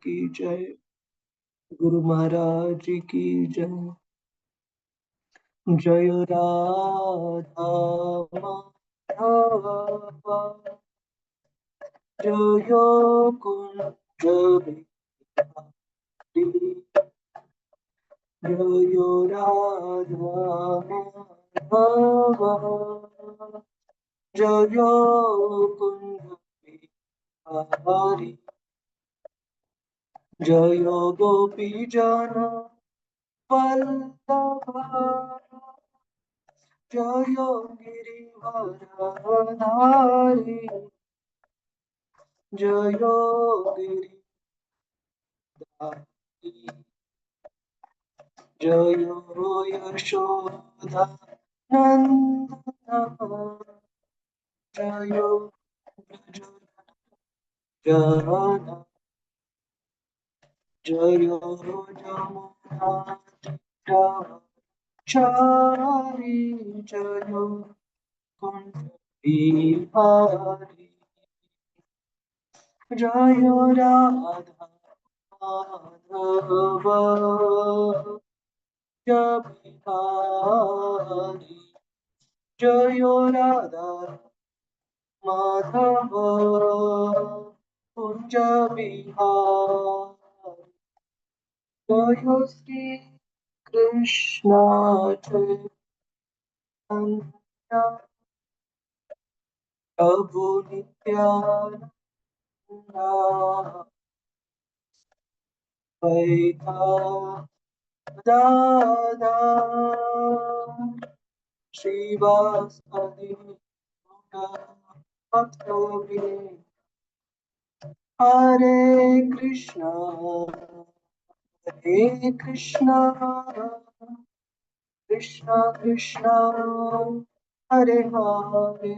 की जय। गुरु महाराज की जय। जय राधा माधवा, जय कुंज बिहारी, जय राधा माधवा, जय कुंज बिहारी, जय गोपी जन वल्लभा, जय गिरिवरधारी, जय गिरिधारी, जय यशोदा नंदन, जय जन, जय जमुना तीरचारी, जय कुंज बिहारी, जय राधा माधव, जय बिहारी, जय राधा माधव, कुंज बिहारी, जय श्री कृष्ण चैतन्य प्रभु नित्यानंद, दादा श्रीवास्तव हरे कृष्णा हरे कृष्णा कृष्णा कृष्णा हरे हरे,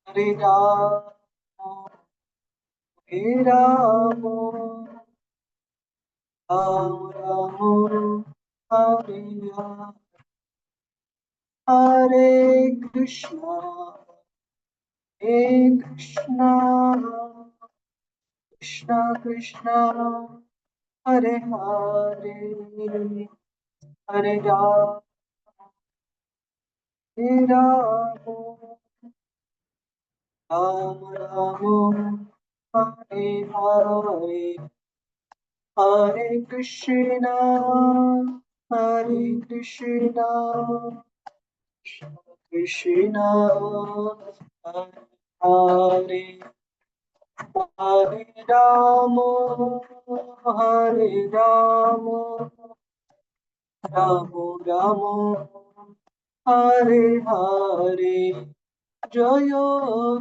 हरे राम हरे राम, राम राम हरे हरे, हरे कृष्णा हरे कृष्णा कृष्णा कृष्णा हरे हरे, हरे राम हरे राम, राम राम हरे हरे, हरे कृष्णा कृष्णा हरे हरे, हरे राम हरे राम, राम राम हरे हरे, जय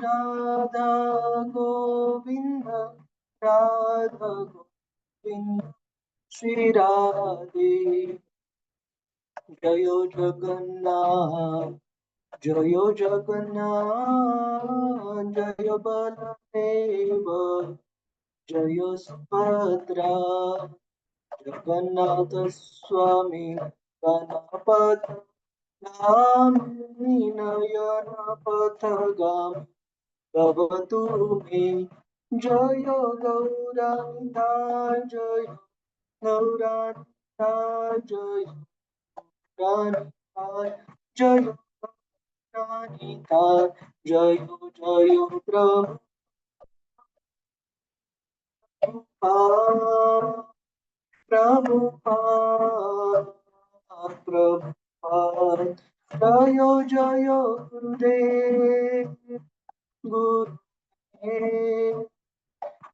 राधा गोविंद, राधा गोविंद श्री राधे, जय जगन्नाथ, जय जगन्नाथ, जय बलदेव, जय सुभद्रा, जगन्नाथ स्वामी गणपत गामी, नयन पथगामी भवतु मे, जय गौरांगा, जय गौरांगा, जय गौरांगा, जय गौरांगा, जय जय प्रभुपाद, प्रभुपाद, प्रभुपाद, जय जय गुरुदेव, गुरुदेव,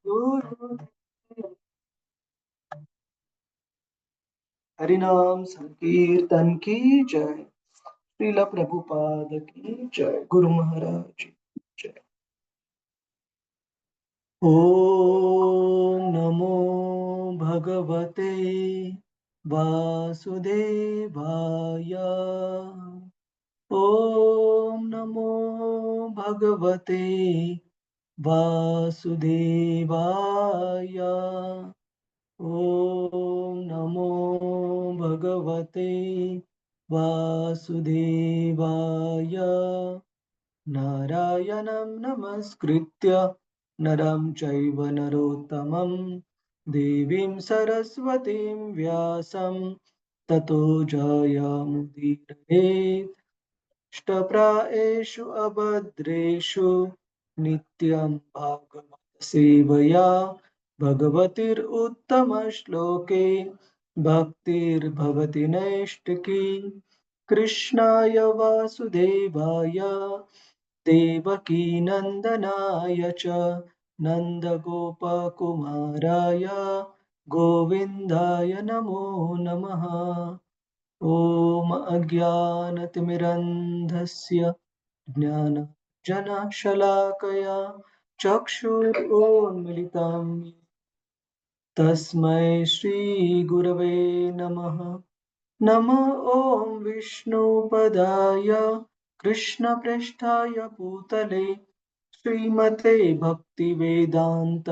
गुरुदेव। हरिनाम संकीर्तन की जय। श्रीला प्रभुपाद की जय। गुरु महाराज की जय। ओम नमो भगवते वासुदेवाय, ओम नमो भगवते वासुदेवाय, ओम नमो भगवते वासुदेवाय, नारायणं नमस्कृत्य नरं चैव नरोत्तमं देवीं सरस्वतीं व्यासं ततो जयमुदीरयेत्। अष्टप्रायेषु अभद्रेषु नित्यं भागवत सेवया भगवतिरुत्तमश्लोके भक्तिर्भवति नैष्टिकी। कृष्णाय वासुदेवाय देवकीनन्दनाय च नन्दगोपकुमाराय गोविन्दाय नमो नमः। ॐ अज्ञानतिमिरन्धस्य ज्ञानञ्जनशलाकया चक्षुरुन्मिलितं तस्मै श्रीगुरवे नमः। नमः ॐ विष्णुपदाय कृष्णप्रेष्ठाय भूतले श्रीमते भक्तिवेदान्त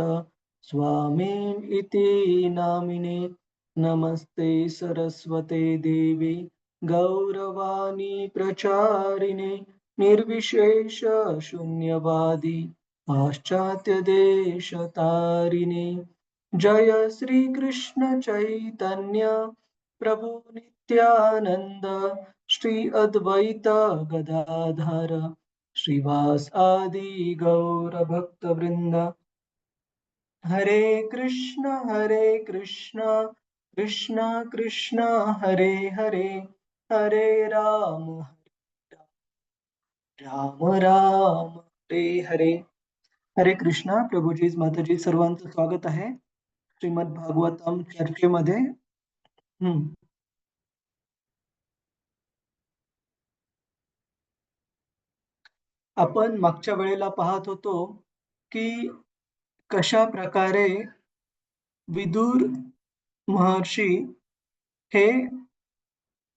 स्वामिनिति नामिने। नमस्ते सरस्वते देवी गौरवाणी प्रचारिणे निर्विशेष शून्यवादी पाश्चात्यदेशतारिणे। जय श्री कृष्ण चैतन्य प्रभु नित्यानंद श्री अद्वैत गदाधर श्रीवास आदि गौर भक्त वृंद। हरे कृष्ण कृष्ण कृष्ण हरे हरे, हरे राम राम राम हरे हरे। हरे कृष्णा प्रभुजी माताजी सर्वांचं स्वागत आहे श्रीमद भागवतम चर्चेमध्ये। आपण मागच्या वेळेला पाहत होतो की कशा प्रकारे विदुर महर्षी हे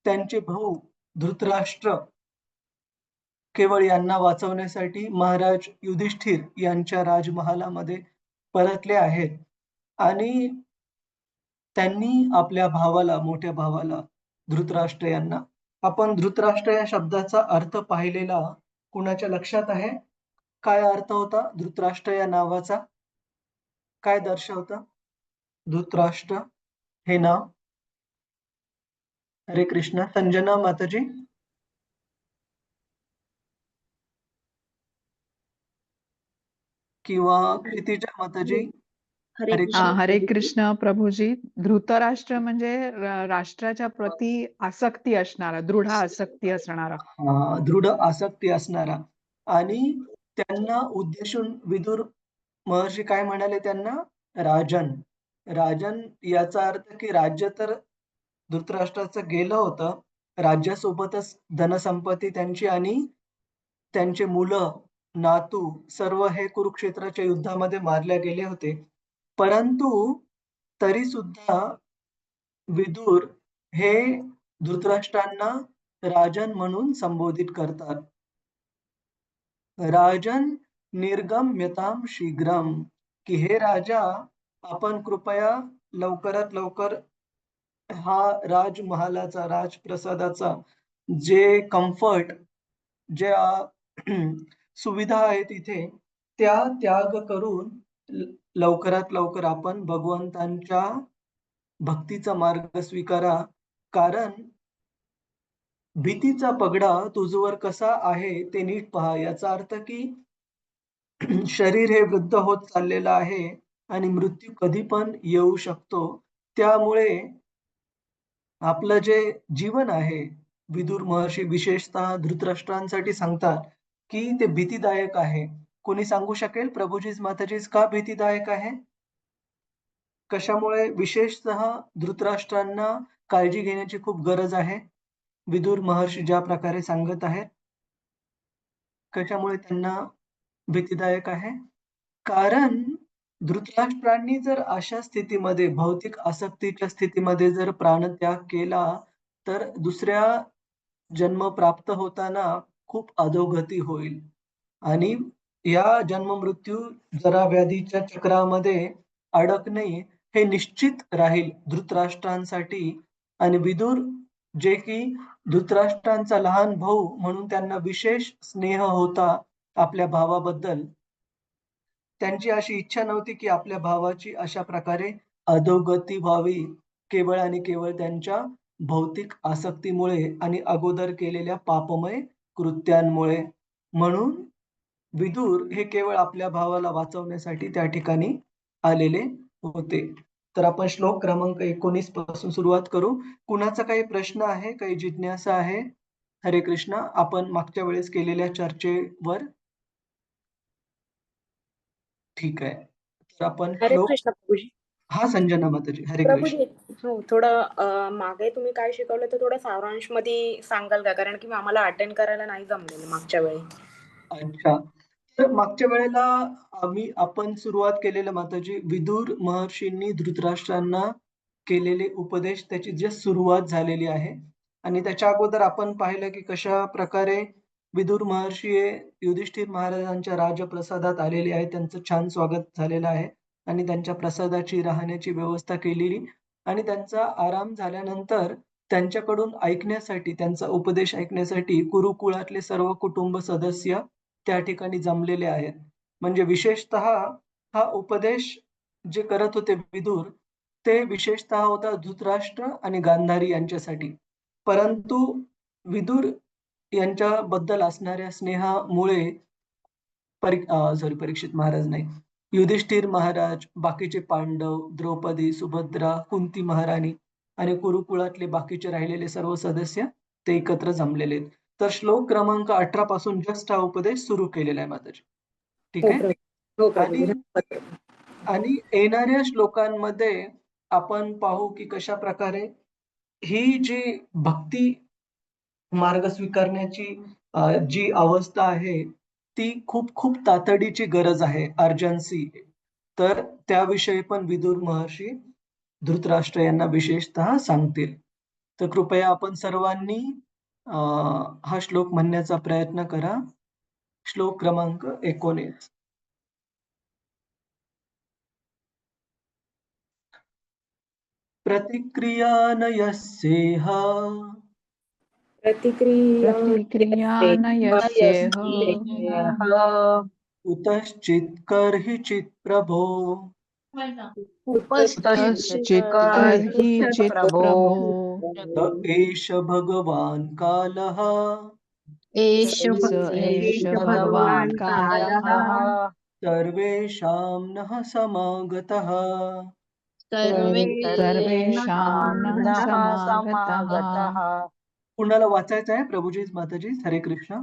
त्यांचे भाऊ धृतराष्ट्र केवळ यांना वाचवण्यासाठी महाराज युधिष्ठिर यांच्या राजमहालामध्ये परतले आहेत आणि त्यांनी आपल्या भावाला, मोठ्या भावाला धृतराष्ट्र यांना, आपण धृतराष्ट्र या शब्दाचा अर्थ पाहिलेला कुणाच्या लक्षात आहे? काय अर्थ होता धृतराष्ट्र या नावाचा? काय दर्शवतं धृतराष्ट्र हे नाव? हरे कृष्ण संजना माताजी। किंवा क्षितिजा माताजी। हरे कृष्ण प्रभूजी। धृतराष्ट्र म्हणजे राष्ट्राच्या प्रती आसक्ती असणारा, दृढ आसक्ती असणारा, दृढ आसक्ती असणारा। आणि त्यांना उद्देशून विदुर महर्षी काय म्हणाले त्यांना? राजन। राजन याचा अर्थ की राज्य तर धृतराष्ट्राचं गेलं होतं, राज्यासोबतच धनसंपत्ती त्यांची आणि त्यांचे मुलं, नातू सर्व हे कुरुक्षेत्राच्या युद्धामध्ये मारले गेले होते। परंतु तरी सुद्धा विदुर हे धृतराष्ट्रांना राजन म्हणून संबोधित करतात। राजन निर्गम्यताम शीघ्रम, की हे राजा आपण कृपया लवकरात लवकर हा राजमहालाचा, राजप्रसादाचा जे कम्फर्ट, ज्या सुविधा आहेत इथे त्या त्याग करून लवकरात लवकर आपण भगवंतांच्या भक्तीचा मार्ग स्वीकारा, कारण भीतीचा पगडा तुझवर कसा आहे ते नीट पहा। याचा अर्थ की शरीर हे वृद्ध होत चाललेलं आहे आणि मृत्यू कधी पण येऊ शकतो। त्यामुळे आपलं जे जीवन आहे, विदुर महर्षी विशेषतः धृतराष्ट्रांसाठी सांगतात की ते भीतीदायक आहे। कोणी सांगू शकेल प्रभुजीज माताजीज का भीतीदायक आहे? कशामुळे विशेषतः धृतराष्ट्रांना काळजी घेण्याची खूप गरज आहे? विदुर महर्षी ज्या प्रकारे सांगत आहेत, कशामुळे त्यांना भीतीदायक आहे? कारण धृतराष्ट्रांनी जर अशा स्थितीमध्ये, भौतिक आसक्तीच्या स्थितीमध्ये जर प्राणत्याग केला तर दुसऱ्या जन्म प्राप्त होताना खूप अधोगती होईल आणि या जन्म मृत्यू जरा व्याधीच्या चक्रामध्ये अडकणे हे निश्चित राहील धृतराष्ट्रांसाठी। आणि विदुर जे की धृतराष्ट्रांचा लहान भाऊ म्हणून त्यांना विशेष स्नेह होता आपल्या भावाबद्दल, त्यांची अशी इच्छा नव्हती की आपल्या भावाची अशा प्रकारे अधोगती व्हावी, केवळ आणि केवळ त्यांच्या भौतिक आसक्तीमुळे आणि अगोदर केलेल्या पापमय कृत्यांमुळे. म्हणून विदुर हे केवळ आपल्या भावाला वाचवण्यासाठी त्या ठिकाणी आलेले होते. तर आपण श्लोक क्रमांक 19 पासून सुरुवात करू. कुणाचा काही प्रश्न आहे, काही जिज्ञासा आहे? हरे कृष्ण. आपण मागच्या वेळेस केलेल्या चर्चेवर ठीक आहे. तर आपण हरे श्लोक कृष्ण प्रभूजी. हां, संजना माताजी. हरे कृष्ण. प्रभूजी, हो थोडं मागे तुम्ही काय शिकवलं तर थोडं सारांश मध्ये सांगाल का? कारण की आम्हाला अटेंड करायला नाही जमलेलं मागच्या वेळी. अच्छा. तर मागच्या वेळेला आपण सुरुवात केलेलं माताजी विदुर महर्षींनी धृतराष्ट्रांना केलेले उपदेश त्याची जी सुरुवात झालेली आहे आणि त्याच्या अगोदर आपण पाहिलं की कशाप्रकारे विदुर महर्षी हे युधिष्ठिर महाराजांच्या राजप्रसादात आलेले आहेत. त्यांचं छान स्वागत झालेलं आहे आणि त्यांच्या प्रसादाची राहण्याची व्यवस्था केलेली आणि त्यांचा आराम झाल्यानंतर त्यांच्याकडून ऐकण्यासाठी, त्यांचा उपदेश ऐकण्यासाठी कुरुकुळातले सर्व कुटुंब सदस्य त्या ठिकाणी जमलेले आहेत. म्हणजे विशेषतः हा उपदेश जे करत होते विदुर, ते विशेषतः होता धृतराष्ट्र आणि गांधारी यांच्यासाठी. परंतु विदुर यांच्याबद्दल असणाऱ्या स्नेहामुळे परीक्षित महाराज नाही, युधिष्ठिर महाराज, बाकीचे पांडव, द्रौपदी, सुभद्रा, कुंती महाराणी आणि कुरुकुळातले बाकीचे राहिलेले सर्व सदस्य ते एकत्र जमलेले आहेत. तर श्लोक क्रमांक 18 पासून जस्ट हा उपदेश सुरू केलेला आहे माताजी. ठीक हो आहे? प्रभू. हो आणि प्रभूजी. आणि येणाऱ्या श्लोकांमध्ये आपण पाहू की कशाप्रकारे ही जी भक्ती मार्ग स्वीकारण्याची जी अवस्था आहे, ती खूप खूप तातडीची गरज आहे, अर्जन्सी. तर त्याविषयी पण विदुर महर्षी धृतराष्ट्र यांना विशेषतः सांगतील. तर कृपया आपण सर्वांनी हा श्लोक म्हणण्याचा प्रयत्न करा. श्लोक क्रमांक 19. प्रतिक्रिया न यस्येह प्रतिक्रिया न यस्येह कुतश्चित् कर्हिचित् प्रभो कुतश्चित् कर्हिचित् प्रभो त एष भगवान् कालः स एष भगवान् कालः सर्वेषां नः समागतः. सर्वेषां नः समागतः. कुणाला वाचायचं आहे? प्रभुजी माताजी. हरे कृष्ण.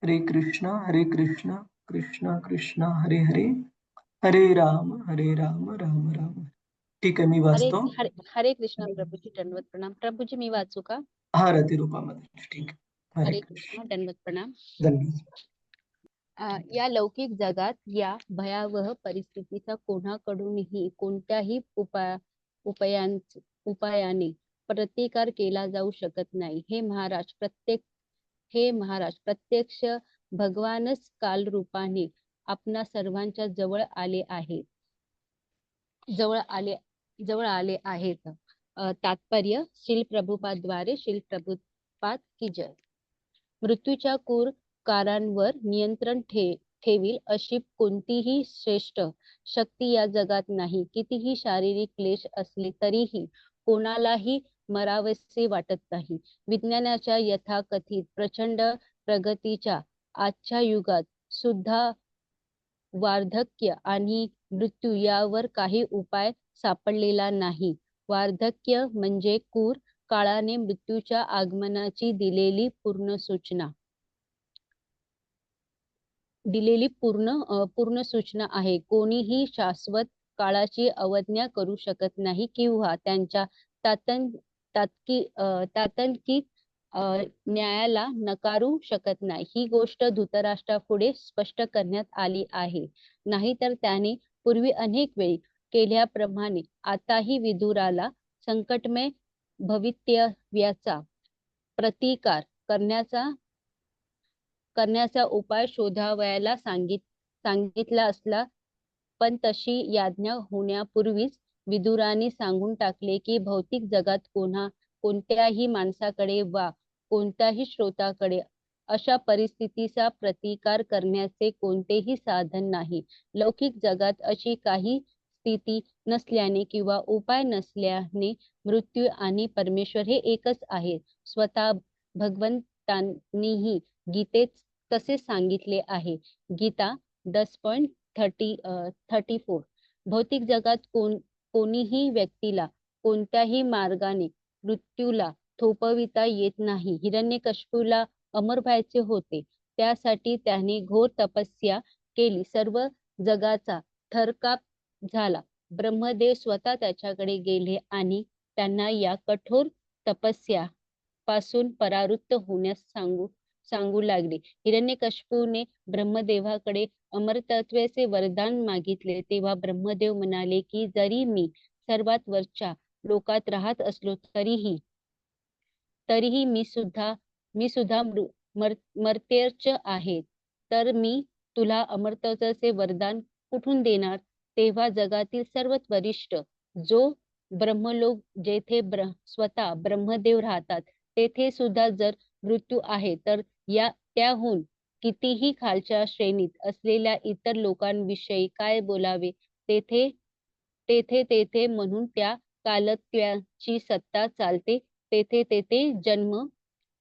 हरे कृष्ण हरे कृष्ण कृष्ण कृष्ण हरे हरे, हरे राम राम राम. ठीक आहे, मी वाचतो. हरे कृष्ण प्रभूजी, दंडवत प्रणाम. प्रभूजी मी वाचू का? हा, रतिरूपामध्ये. ठीक आहे. हरे कृष्ण, दंडवत प्रणाम. धन्यवाद. या लौकिक जगात या भयावह परिस्थितीचा कोणाकडूनही कोणत्याही उपायाने प्रतिकार केला जाऊ शकत नाही. हे महाराज प्रत्यक्ष भगवानच कालरूपाने आपणा सर्वांच्या जवळ आले आहेत. तात्पर्य श्रील प्रभुपाद्वारे श्रील प्रभुपाद की जय. मृत्यूच्या क्रूर कारांवर नियंत्रण ठेवील अशी कोणतीही श्रेष्ठ शक्ती या जगात नाही. कितीही शारीरिक क्लेश असले तरीही कोणालाही मरावेसे वाटत नाही. विज्ञानाच्या यथाकथित प्रचंड प्रगतीच्या आजच्या युगात सुद्धा वार्धक्य आणि मृत्यू यावर काही उपाय सापडलेला नाही. वार्धक्य म्हणजे क्रूर काळाने मृत्यूच्या आगमनाची दिलेली पूर्ण सूचना आहे. कोणीही शाश्वत काळाची अवज्ञा करू शकत नाही किंवा त्यांच्या तात्कालिक न्यायाला नकारू शकत नाही. ही गोष्ट धृतराष्ट्रापुढे स्पष्ट करण्यात आली आहे. नाहीतर त्याने पूर्वी अनेक वेळी केल्याप्रमाणे आताही विदुराला संकटमय भवितव्याचा प्रतिकार करण्याचा उपाय शोधावयाला सांगितला असला, पण तशी याज्ञा होण्यापूर्वीच विदुराने सांगून टाकले की भौतिक जगात कोणत्याही माणसाकडे वा कोणत्याही श्रोताकडे अशा परिस्थितीचा प्रतिकार करण्याचे कोणतेही साधन नाही. लौकिक जगात अशी काही स्थिती नसल्याने किंवा उपाय नसल्याने मृत्यू आणि परमेश्वर हे एकच आहे. स्वतः भगवंतांनीही गीतेत तसे सांगितले आहे. गीता 10:34. भौतिक जगात कोणीही व्यक्तीला कोणत्याही मार्गाने मृत्यूला थोपविता येत नाही. हिरण्यकशिपूला अमर व्हायचे होते. त्यासाठी त्याने घोर तपस्या केली. सर्व जगाचा थरकाप झाला. ब्रह्मदेव स्वतः त्याच्याकडे गेले आणि त्यांना या कठोर तपस्या पासून परावृत्त होण्यास सांगू लागले. हिरण्यकशिपूने ब्रह्मदेवाकडे अमरत्वाचे वरदान मागितले. तेव्हा ब्रह्मदेव म्हणाले की जरी मी सर्वात वरच्या लोकात राहत असलो तरीही मी सुद्धा मर्त्यच आहे. तर मी तुला अमरत्वाचे वरदान कुठून देणार? तेव्हा जगातील सर्वात वरिष्ठ जो ब्रह्मलोक जेथे स्वतः ब्रह्मदेव राहतात तेथे सुद्धा जर मृत्यू आहे तर त्याहून कितीही खालच्या श्रेणीत असलेल्या इतर लोकांविषयी काय बोलावे? तेथे म्हणून त्या कालत्वाची सत्ता चालते. तेथे जन्म,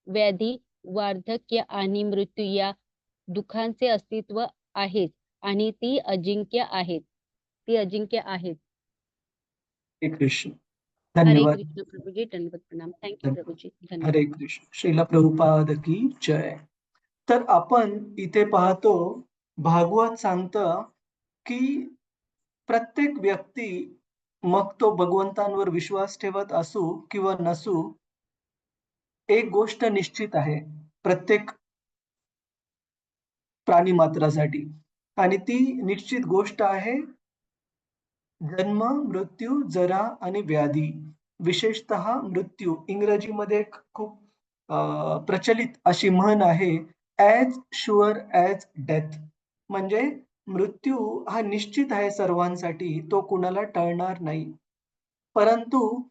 व्याधी, वार्धक्य आणि मृत्यू या दुःखांचे अस्तित्व आहेच आणि ती अजिंक्य आहेत. हरे कृष्ण. हरे धन्यवाद. कृष्ण प्रभुजी, दंडवत प्रणाम. थँक्यू प्रभुजी, धन्यवाद. हरे कृष्ण. श्रीला प्रभुपाद की जय. तर आपण इथे पाहतो भागवत सांगतं की प्रत्येक व्यक्ती, मग तो भगवंतांवर विश्वास ठेवत असू किंवा नसू, एक गोष्ट निश्चित आहे प्रत्येक प्राणी मात्रासाठी, आणि ती निश्चित गोष्ट आहे जन्म, मृत्यू, जरा आणि व्याधी. विशेषतः मृत्यू. इंग्रजीमध्ये एक खूप प्रचलित अशी म्हण आहे, ॲज शुअर ॲज डेथ. म्हणजे मृत्यू हा निश्चित आहे सर्वांसाठी, तो कुणाला टळणार नाही. परंतु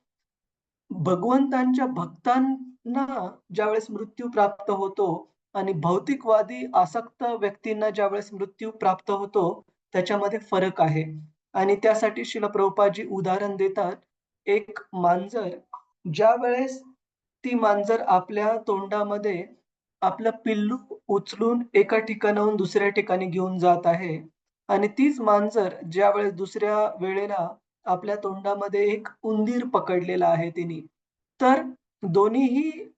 भगवंतांच्या भक्तांना ज्यावेळेस मृत्यू प्राप्त होतो आणि भौतिकवादी आसक्त व्यक्तींना ज्यावेळेस मृत्यू प्राप्त होतो, त्याच्यामध्ये फरक आहे. आणि त्यासाठी श्रील प्रभुपादजी उदाहरण देतात. एक मांजर, ज्यावेळेस ती मांजर आपल्या तोंडामध्ये आपलं पिल्लू उचलून एका ठिकाणाहून दुसऱ्या ठिकाणी घेऊन जात आहे, आणि तीच मांजर ज्यावेळेस दुसऱ्या वेळेला आपल्या तोंडामध्ये एक उंदीर पकडलेला आहे तिने, तर दोन्हीही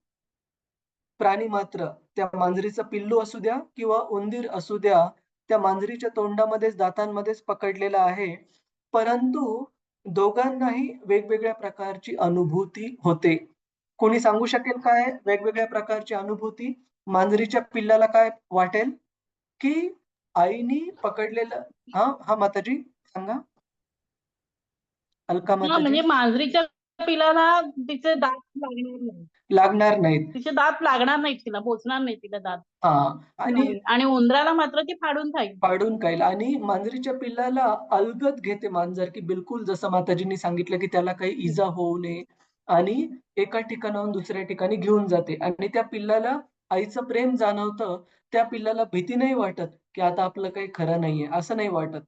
प्राणी मात्र, त्या मांजरीचं पिल्लू असू द्या किंवा उंदीर असू द्या, त्या मांजरीच्या तोंडामध्येच, दातांमध्येच पकडलेला आहे. परंतु दोघांनाही वेगवेगळ्या प्रकारची अनुभूती होते. कोणी सांगू शकेल काय वेगवेगळ्या प्रकारची अनुभूती? मांजरीच्या पिल्लाला काय वाटेल की आईनी पकडलेलं. हा माताजी सांगा. अलका हा माताजी. म्हणजे मांजरीच्या पिलाला तिचे दात लागणार नाही. लागणार नाहीत. तिचे दात लागणार नाहीत, तिला पोचणार नाही तिला दात. हा, आणि नाही. आणि उंदराला मात्र ती फाडून खाईल. पाडून खाईल. आणि मांजरीच्या पिल्लाला अलगद घेते मांजर, की बिलकुल जसं माताजींनी सांगितलं की त्याला काही इजा होऊ नये, आणि एका ठिकाणाहून दुसऱ्या ठिकाणी घेऊन जाते. आणि त्या पिल्लाला आईचं प्रेम जाणवतं. त्या पिल्लाला भीती नाही वाटत की आता आपलं काही खरं नाहीये, असं नाही वाटत.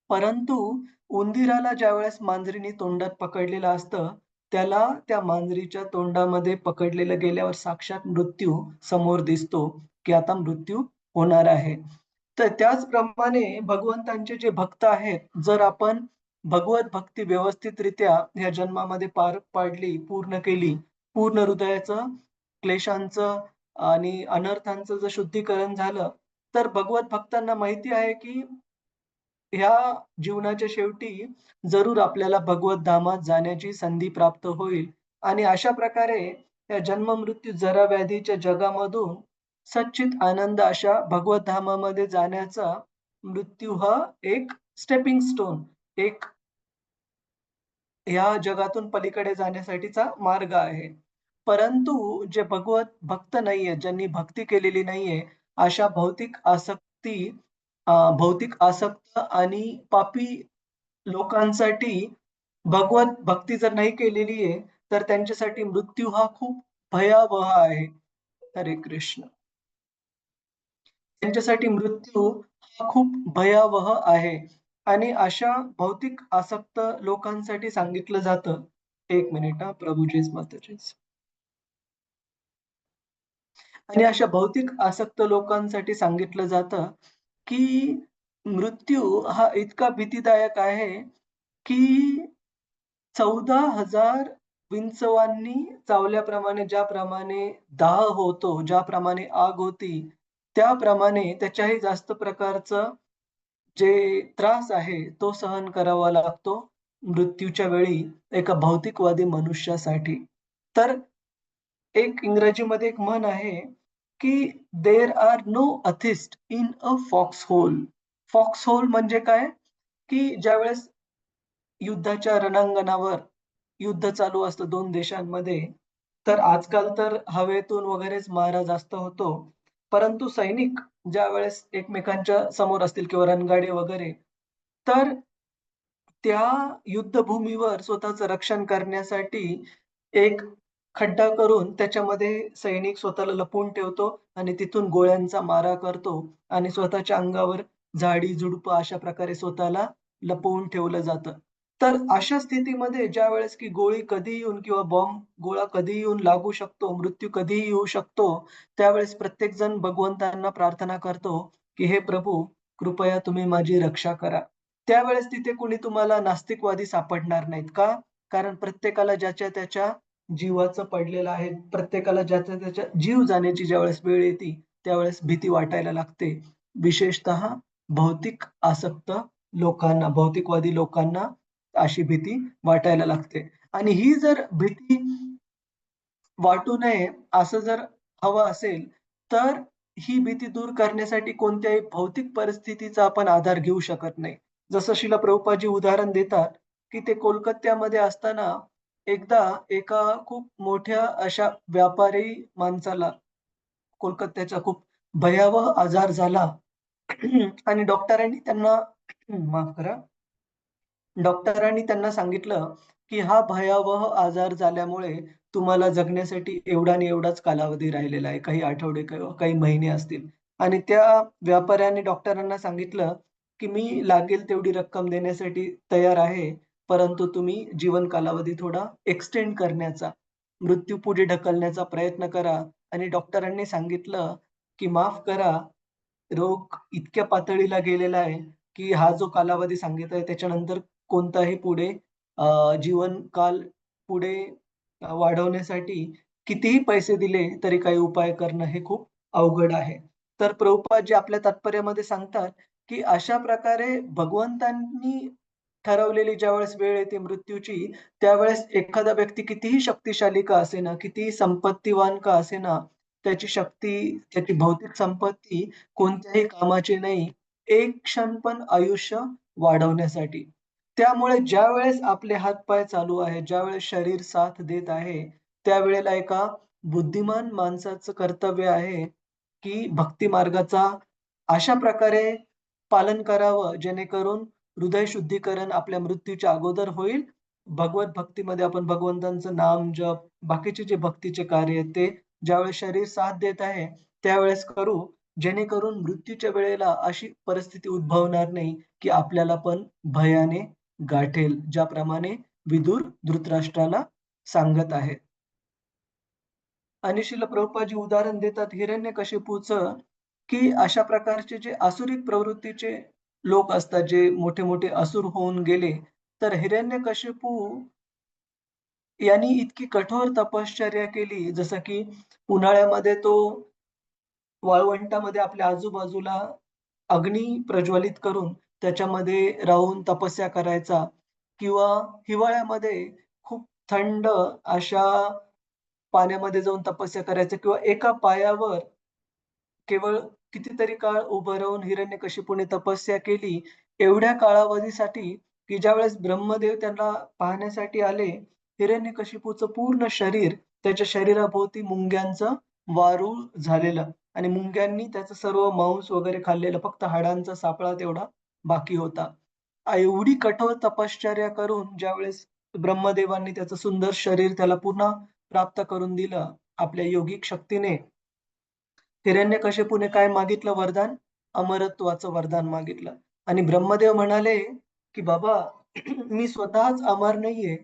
परंतु उंदीराला ज्यावेळेस मांजरीने तोंडात पकडलेलं असतं, त्याला त्या मांजरीच्या तोंडामध्ये पकडलेलं गेल्यावर साक्षात मृत्यू समोर दिसतो, की आता मृत्यू होणार आहे. तर त्याचप्रमाणे भगवंतांचे जे भक्त आहेत, जर आपण भगवत भक्ती व्यवस्थितरित्या ह्या जन्मामध्ये पार पाडली, पूर्ण केली, पूर्ण हृदयाचं, क्लेशांचं आणि अनर्थांचं जर शुद्धीकरण झालं, तर भगवत भक्तांना माहिती आहे की ह्या जीवनाच्या शेवटी जरूर आपल्याला भगवत धामात जाण्याची संधी प्राप्त होईल. आणि अशा प्रकारे या जन्म मृत्यू जरा व्याधीच्या जगामधून सच्चित आनंद अशा भगवत धामामध्ये जाण्याचा मृत्यू हा एक स्टेपिंग स्टोन, एक ह्या जगातून पलीकडे जाण्यासाठीचा मार्ग आहे. परंतु जे भगवत भक्त नाहीये, ज्यांनी भक्ती केलेली नाहीये, अशा भौतिक आसक्त आणि पापी लोकांसाठी भगवत भक्ती जर नाही केलेली आहे, तर त्यांच्यासाठी मृत्यू हा खूप भयावह आहे. हरे कृष्ण. त्यांच्यासाठी मृत्यू हा खूप भयावह आहे आणि अशा भौतिक आसक्त लोकांसाठी सांगितलं जातं. 1 मिनिट हां, प्रभुजीच माताजीच. आणि अशा भौतिक आसक्त लोकांसाठी सांगितलं जातं, की मृत्यू हा इतका भीतीदायक आहे, की 14,000 विंचवांनी चावल्याप्रमाणे ज्याप्रमाणे दाह होतो, ज्याप्रमाणे आग होती, त्याप्रमाणे त्याच्याही जास्त प्रकारचं जे त्रास आहे, तो सहन करावा लागतो मृत्यूच्या वेळी एका भौतिकवादी मनुष्यासाठी. तर एक इंग्रजीमध्ये एक म्हण आहे, की "there are no atheist in a fox hole." Fox hole म्हणजे काय? की ज्यावेळेस युद्धाच्या रणांगणावर युद्ध चालू असतं 2 देशांमध्ये, तर आजकाल तर हवेतून वगैरेच मारा जास्त होतो. परंतु सैनिक ज्यावेळेस एकमेकांच्या समोर असतील किंवा रणगाडे वगैरे, तर त्या युद्धभूमीवर स्वतःचं रक्षण करण्यासाठी एक खड्डा करून त्याच्यामध्ये सैनिक स्वतःला लपवून ठेवतो आणि तिथून गोळ्यांचा मारा करतो आणि स्वतःच्या अंगावर झाडी-झुडपं अशा प्रकारे स्वतःला लपवून ठेवलं जातं. तर अशा स्थितीमध्ये ज्यावेळेस की गोळी कधीही येऊन किंवा गोळा कधीही येऊन लागू शकतो, मृत्यू कधीही येऊ शकतो, त्यावेळेस प्रत्येकजण भगवंतांना प्रार्थना करतो, की "हे प्रभू, कृपया तुम्ही माझी रक्षा करा." त्यावेळेस तिथे कुणी तुम्हाला नास्तिकवादी सापडणार नाहीत. का? कारण प्रत्येकाला ज्याच्या त्याच्या जीवाचं पडलेलं आहे. प्रत्येकाला ज्याचा त्याच्या जीव जाण्याची ज्यावेळेस वेळ येते, त्यावेळेस भीती वाटायला लागते. विशेषतः भौतिक आसक्त लोकांना, भौतिकवादी लोकांना अशी भीती वाटायला लागते. आणि ही जर भीती वाटू नये असं जर हवं असेल, तर ही भीती दूर करण्यासाठी कोणत्याही भौतिक परिस्थितीचा आपण आधार घेऊ शकत नाही. जसं श्रील प्रभुपादजी उदाहरण देतात, की ते कोलकात्यामध्ये असताना एकदा एका खूप मोठ्या अशा व्यापारी माणसाला कोलकात्याचा खूप भयावह आजार झाला आणि डॉक्टरांनी त्यांना माफ करा. डॉक्टरांनी त्यांना सांगितलं, की हा भयावह आजार झाल्यामुळे तुम्हाला जगण्यासाठी एवढा आणि एवढाच कालावधी राहिलेला आहे. काही आठवडे किंवा काही महिने असतील. आणि त्या व्यापाऱ्याने डॉक्टरांना सांगितलं, की "मी लागेल तेवढी रक्कम देण्यासाठी तयार आहे. परंतु तुम्ही जीवन कालावधी थोडा एक्सटेंड करण्याचा, मृत्यू पुढे ढकलण्याचा प्रयत्न करा." आणि डॉक्टरांनी सांगितलं, की "माफ करा, रोग इतक्या पातळीला गेलेला आहे, की हा जो कालावधी सांगितलाय त्याच्यानंतर कोणताही पुढे जीवनकाल पुढे वाढवण्यासाठी कितीही पैसे दिले तरी काही उपाय करणं हे खूप अवघड आहे. तर प्रभुपादजी आपल्या तात्पर्यामध्ये सांगतात, की अशा प्रकारे भगवंतांनी ठरवलेली ज्यावेळेस वेळ येते मृत्यूची, त्यावेळेस एखादा व्यक्ती कितीही शक्तिशाली का असेना, कितीही संपत्तीवान का असेना, त्याची शक्ती, त्याची भौतिक संपत्ती कोणत्याही कामाची नाही. एक क्षण पण आयुष्य वाढवण्यासाठी. त्यामुळे ज्यावेळेस आपले हात-पाय चालू आहेत, ज्यावेळेस शरीर साथ देत आहे, त्यावेळेला एका बुद्धिमान माणसाचं कर्तव्य आहे, की भक्ती मार्गाचा अशा प्रकारे पालन करावं, जेणेकरून हृदय शुद्धीकरण आपल्या मृत्यूच्या अगोदर होईल. भगवत भक्तीमध्ये आपण भगवंतांचं नाम, जप, बाकीचे जे भक्तीचे कार्य आहेत, ते ज्यावेळेस शरीर साथ देत आहे, त्यावेळेस करू. जेणेकरून मृत्यूच्या वेळेला अशी परिस्थिती उद्भवणार नाही, की आपल्याला पण भयाने गाठेल. ज्याप्रमाणे विदुर धृतराष्ट्राला सांगत आहेत. आणि श्रील प्रभुपादजी उदाहरण देतात हिरण्यकशिपूचं, की अशा प्रकारचे जे आसुरिक प्रवृत्तीचे लोक असतात, जे मोठे-मोठे असुर होऊन गेले, तर हिरण्यकशिपू यांनी इतकी कठोर तपश्चर्या केली, जसं की उन्हाळ्यामध्ये तो वाळवंटामध्ये आपल्या आजूबाजूला अग्नी प्रज्वलित करून त्याच्यामध्ये राहून तपस्या करायचा किंवा हिवाळ्यामध्ये खूप थंड अशा पाण्यामध्ये जाऊन तपस्या करायचा किंवा एका पायावर केवळ कितीतरी काळ उभं राहून हिरण्यकशिपूने तपस्या केली. एवढ्या कालावधीसाठी, की ज्यावेळेस ब्रह्मदेव त्यांना पाहण्यासाठी आले, हिरण्यकशिपूचं पूर्ण शरीर, त्याच्या शरीराभोवती मुंग्यांचं वारूळ झालेलं आणि मुंग्यांनी त्याचं सर्व मांस वगैरे खाल्लेलं. फक्त हाडांचा सापळा तेवढा बाकी होता. एवढी कठोर तपश्चर्या करून ज्यावेळेस ब्रह्मदेवांनी त्याचं सुंदर शरीर त्याला पुन्हा प्राप्त करून दिलं आपल्या योगिक शक्तीने, हिरण्यकशिपूने काय मागितलं वरदान? अमरत्वाचं वरदान मागितलं. आणि ब्रह्मदेव म्हणाले, की "बाबा मी स्वतःच अमर नाहीये,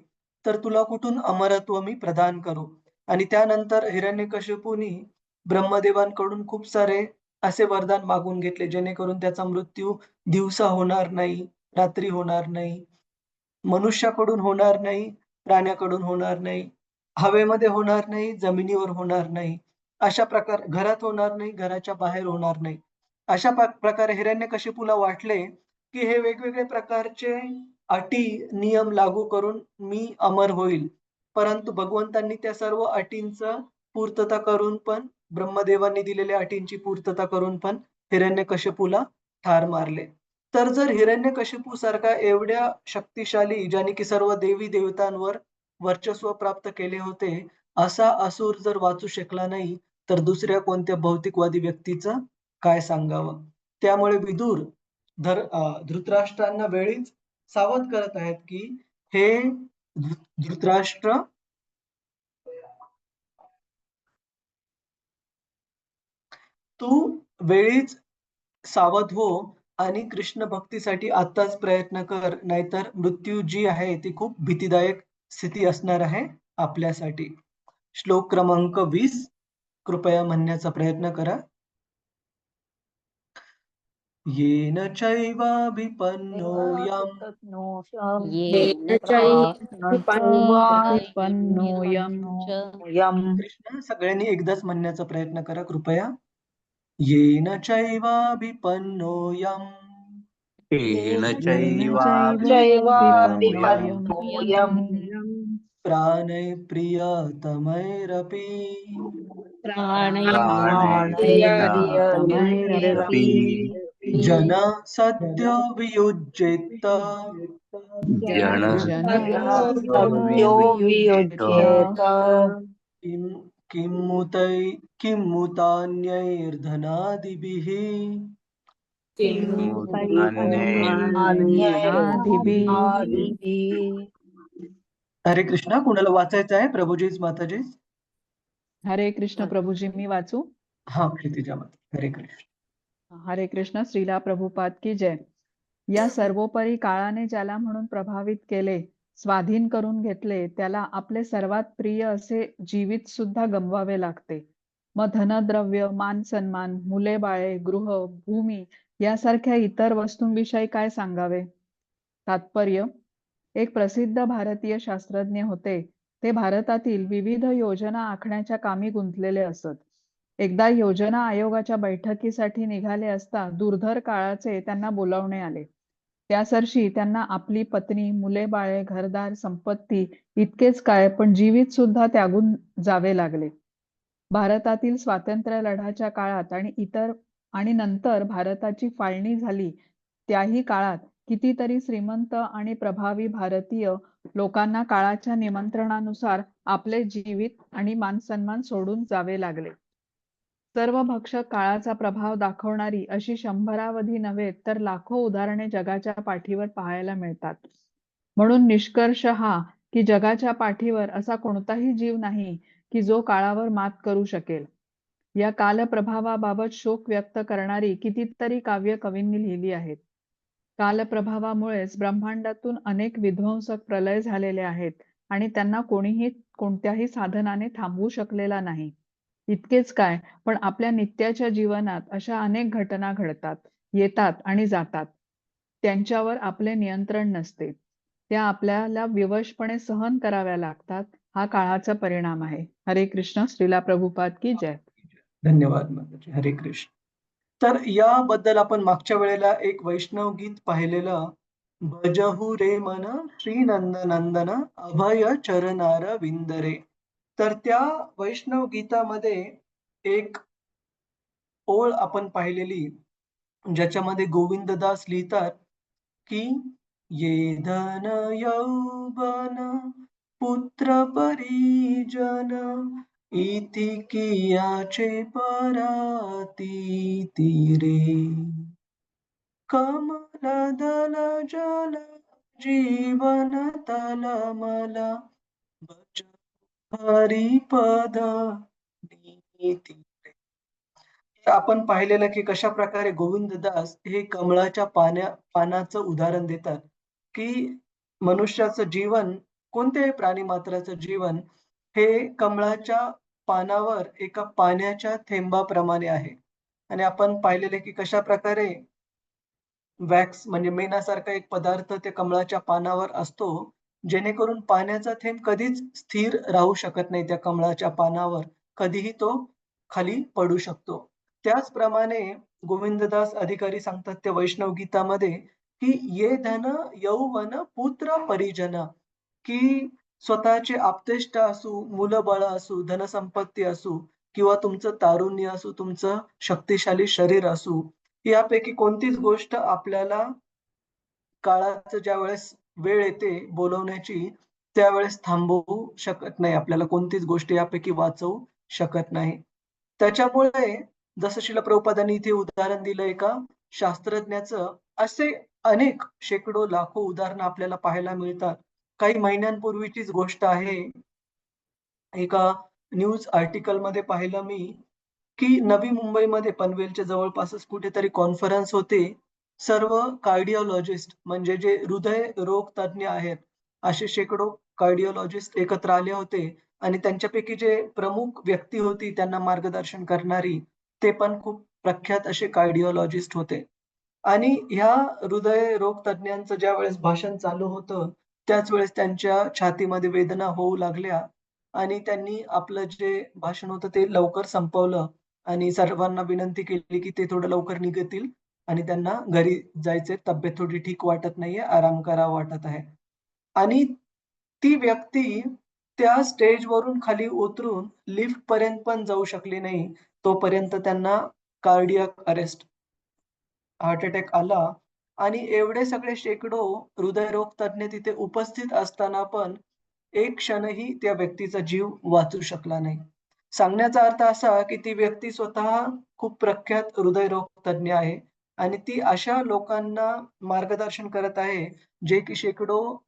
तर तुला कुठून अमरत्व मी प्रदान करू?" आणि त्यानंतर हिरण्यकशिपूनी ब्रह्मदेवांकडून खूप सारे असे वरदान मागून घेतले, जेणेकरून त्याचा मृत्यू दिवसा होणार नाही, रात्री होणार नाही, मनुष्याकडून होणार नाही, प्राण्याकडून होणार नाही, हवेमध्ये होणार नाही, जमिनीवर होणार नाही. अशा प्रकार घरात होणार नाही, घराच्या बाहेर होणार नाही. अशा प्रकारे हिरण्यकशिपूला वाटले, की हे वेगवेगळे प्रकारचे अटी, नियम लागू करून मी अमर होईल. परंतु भगवंतांनी त्या सर्व अटींचं पूर्तता करून पण ब्रह्मदेवांनी दिलेल्या अटींची पूर्तता करून पण हिरण्यकशिपूला ठार मारले. तर जर हिरण्यकशिपूसारखा एवढ्या शक्तिशाली, ज्याने की सर्व देवी-देवतांवर वर्चस्व प्राप्त केले होते, असा असुर जर वाचू शकला नाही, तर दुसऱ्या कोणत्या भौतिकवादी व्यक्तीचं काय सांगावं? त्यामुळे विदुर धृतराष्ट्रांना वेळीच सावध करत आहेत, की हे धृतराष्ट्र तू वेळीच सावध हो आणि कृष्ण भक्तीसाठी आत्ताच प्रयत्न कर, नाहीतर मृत्यू जी आहे ती खूप भीतीदायक स्थिती असणार आहे आपल्यासाठी. श्लोक क्रमांक 20 कृपया म्हणण्याचा प्रयत्न करा. येन चैवाभिपन्नो यम् येन चैवाभिपन्नोऽयं कृष्ण सगळ्यांनी एकदाच म्हणण्याचा प्रयत्न करा कृपया. येन चैवाभिपन्नो यम् येन चैवाभिपन्नोऽयं प्राणैः प्रियतमैरपि प्राणैर्प्रियतमैरपि जनः सद्यो वियुज्येत सद्यो वियुज्येत किं किं मुतान्यैर्धनादिभिः हरे कृष्णा. कुणाला वाचायचं आहे? प्रभुजीच माताजीच? हरे कृष्ण प्रभुजी, मी वाचू? हा, क्षितिजा माता. हरे कृष्ण. हरे कृष्ण. श्रीला प्रभुपाद की जय. या सर्वोपरी काळाने ज्याला म्हणून प्रभावित केले, स्वाधीन करून घेतले, त्याला आपले सर्वात प्रिय असे जीवित सुद्धा गमवावे लागते. मग धनद्रव्य, मान सन्मान, मुले बाळे, गृह, भूमी यासारख्या इतर वस्तूंविषयी काय सांगावे? तात्पर्य: एक प्रसिद्ध भारतीय शास्त्रज्ञ होते. ते भारतातील विविध योजना आखण्याच्या कामी गुंतलेले असत. एकदा योजना आयोगाच्या बैठकीसाठी निघाले असता दुर्धर काळाचे त्यांना बोलावणे आले. त्यासर्षी त्यांना आपली पत्नी, मुले बाळे, घरदार, संपत्ती इतकेच काय पण जीवित सुद्धा त्यागून जावे लागले. भारतातील स्वातंत्र्य लढ्याच्या काळात आणि नंतर भारताची फाळणी झाली त्याही काळात कितीतरी श्रीमंत आणि प्रभावी भारतीय लोकांना काळाच्या निमंत्रणानुसार आपले जीवित आणि मानसन्मान सोडून जावे लागले. सर्व भक्षक काळाचा प्रभाव दाखवणारी अशी शंभरावधी नव्हे तर लाखो उदाहरणे जगाच्या पाठीवर पाहायला मिळतात. म्हणून निष्कर्ष हा की जगाच्या पाठीवर असा कोणताही जीव नाही की जो काळावर मात करू शकेल. या कालप्रभावाबाबत शोक व्यक्त करणारी कितीतरी काव्य कवींनी लिहिली आहेत. कालप्रभावामुळेच ब्रह्मांडातून अनेक विध्वंसक प्रलय झालेले आहेत आणि त्यांना कोणीही कोणत्याही साधनाने थांबवू शकलेला नाही. इतकेच काय पण आपल्या नित्याच्या जीवनात अशा अनेक घटना घडतात, येतात आणि जातात. त्यांच्यावर आपले नियंत्रण नसते. त्या आपल्याला विवशपणे सहन कराव्या लागतात. हा काळाचा परिणाम आहे. हरे कृष्ण. श्रीला प्रभुपाद की जय. धन्यवाद माताजी. हरे कृष्ण. तर याबद्दल आपण मागच्या वेळेला एक वैष्णव गीत पाहिलेलं. भजहु रे मन श्री नंदनंदन अभय चरणार विंदरे. तर त्या वैष्णव गीतामध्ये एक ओळ आपण पाहिलेली, ज्याच्यामध्ये गोविंददास लिहितात की ये धन यौवन पुत्र परिजन इति कियाचे पराती रे कमल दल जल जीवन तलमल भज हरिपद नीती. तर आपण पाहिलेलं की कशाप्रकारे गोविंददास हे कमळाच्या पानाचं उदाहरण देतात, की मनुष्याचं जीवन, कोणत्याही प्राणीमात्राचं जीवन हे कमळाच्या पानावर एका पाण्याच्या थेंबाप्रमाणे आहे. आणि आपण पाहिलेलं की कशाप्रकारे वॅक्स म्हणजे मेणासारखा एक पदार्थ त्या कमळाच्या पानावर असतो, जेणेकरून पाण्याचा थेंब कधीच स्थिर राहू शकत नाही त्या कमळाच्या पानावर. कधीही तो खाली पडू शकतो. त्याचप्रमाणे गोविंददास अधिकारी सांगतात त्या वैष्णव गीतामध्ये, की "ये धन यौवन पुत्र परिजन", की स्वतःचे आप्तेष्ट असू, मुलं-बाळं असू, धनसंपत्ती असू किंवा तुमचं तारुण्य असू, तुमचं शक्तिशाली शरीर असू, यापैकी कोणतीच गोष्ट आपल्याला काळाचं ज्यावेळेस वेळ येते बोलवण्याची, त्यावेळेस थांबवू शकत नाही. आपल्याला कोणतीच गोष्ट यापैकी वाचवू शकत नाही. त्याच्यामुळे जसं श्रील प्रभुपादांनी इथे उदाहरण दिलं एका शास्त्रज्ञाचं, असे अनेक शेकडो, लाखो उदाहरणं आपल्याला पाहायला मिळतात. काही महिन्यांपूर्वीचीच गोष्ट आहे. एका न्यूज आर्टिकलमध्ये पाहिलं मी, की नवी मुंबईमध्ये पनवेलच्या जवळपासच कुठेतरी कॉन्फरन्स होते. सर्व कार्डिओलॉजिस्ट म्हणजे जे हृदयरोग तज्ञ आहेत, असे शेकडो कार्डिओलॉजिस्ट एकत्र आले होते आणि त्यांच्यापैकी जे प्रमुख व्यक्ती होती त्यांना मार्गदर्शन करणारी, ते पण खूप प्रख्यात असे कार्डिओलॉजिस्ट होते. आणि ह्या हृदयरोग तज्ञांचं ज्यावेळेस भाषण चालू होतं, त्याच वेळेस त्यांच्या छातीमध्ये वेदना होऊ लागल्या आणि त्यांनी आपलं जे भाषण होतं ते लवकर संपवलं आणि सर्वांना विनंती केली, की ते थोडं लवकर निघतील आणि त्यांना घरी जायचंय. तब्येत थोडी ठीक वाटत नाहीये, आराम करावा वाटत आहे. आणि ती व्यक्ती त्या स्टेजवरून खाली उतरून लिफ्टपर्यंत पण जाऊ शकली नाही. तोपर्यंत त्यांना कार्डियाक अरेस्ट, हार्ट अटॅक आला आणि एवढे सगळे शेकडो हृदयरोग तज्ञ तिथे उपस्थित असताना पण एक क्षणही त्या व्यक्तीचा जीव वाचू शकला नाही. सांगण्याचा अर्थ असा, की ती व्यक्ती स्वतः खूप प्रख्यात हृदयरोग तज्ञ आहे आणि ती अशा लोकांना मार्गदर्शन करत आहे, जे की शेकडो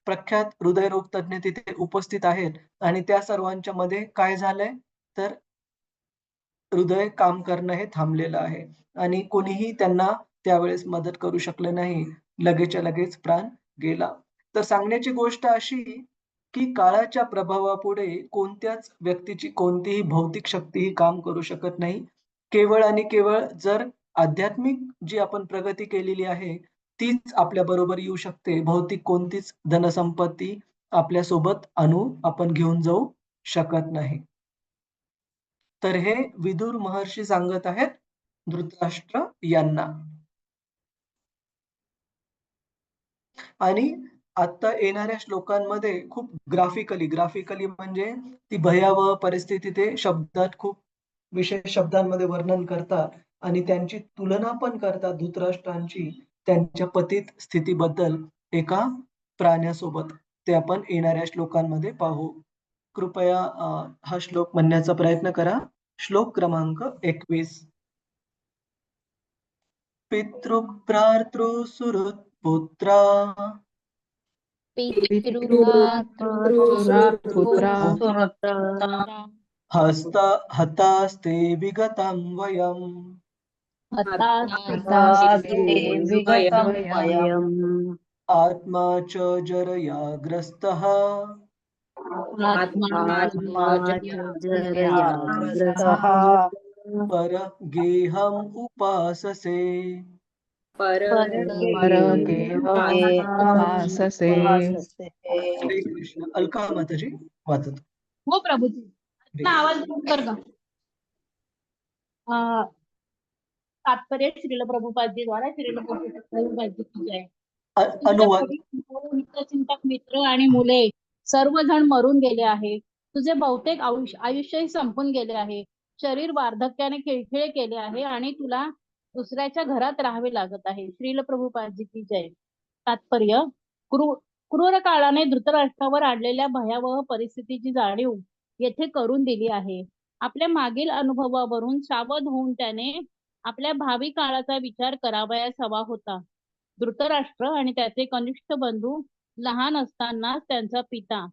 प्रख्यात हृदयरोग तज्ञ तिथे उपस्थित आहेत आणि त्या सर्वांच्या मध्ये काय झालंय, तर हृदय काम करणं हे थांबलेलं आहे आणि कोणीही त्यांना त्यावेळेस मदत करू शकलं नाही. लगेचच्या लगेच प्राण गेला. तर सांगण्याची गोष्ट अशी, की काळाच्या प्रभावापुढे कोणत्याच व्यक्तीची कोणतीही भौतिक शक्ती ही काम करू शकत नाही. केवळ आणि केवळ जर आध्यात्मिक जी आपण प्रगती केलेली आहे, तीच आपल्याबरोबर येऊ शकते. भौतिक कोणतीच धनसंपत्ती आपल्यासोबत आपण घेऊन जाऊ शकत नाही. तर हे विदुर महर्षी सांगत आहेत धृतराष्ट्र यांना. आणि आता येणाऱ्या श्लोकांमध्ये खूप ग्राफिकली म्हणजे ती भयावह परिस्थिती ते शब्दात खूप विशेष शब्दांमध्ये वर्णन करतात आणि त्यांची तुलना पण करतात धृतराष्ट्रांची त्यांच्या पतित स्थितीबद्दल एका प्राण्यासोबत. ते आपण येणाऱ्या श्लोकांमध्ये पाहू. कृपया हा श्लोक म्हणण्याचा प्रयत्न करा. श्लोक क्रमांक 21. पितृभ्रातृसुहृत्पुत्रा पुत्रा हतास्ते विगतं वयम्. हतास्ते विगतं वयम्. आत्मा च जरया ग्रस्तः परगेहम् उपाससे. परगेह उपाससे. हरे कृष्ण. अलका माताजी वाचत. हो प्रभूजी. आपला आवाज बंद कर का? तात्पर्य श्रील प्रभुपादजी द्वारा श्रील प्रभुपादजी की जय. अनुवाद. हितचिंतक मित्र आणि मुले सर्वजण मरून गेले आहे. तुझे बहुतेक आयुष्यही संपून गेले आहे. शरीर वार्धक्याने खिळखिळे केले आहे आणि तुला दुसऱ्याच्या घरात राहावे लागत आहे. श्रील प्रभुपादजी की जय. तात्पर्य क्रूर काळाने धृतराष्ट्रावर आणलेल्या भयावह परिस्थितीची जाणीव येथे करून दिली आहे. आपल्या मागील अनुभवावरून सावध होऊन त्याने आपल्या भावी काळाचा विचार करावयास हवा होता. धृतराष्ट्र आणि त्याचे कनिष्ठ बंधू लहान असतानाच त्यांचा पिता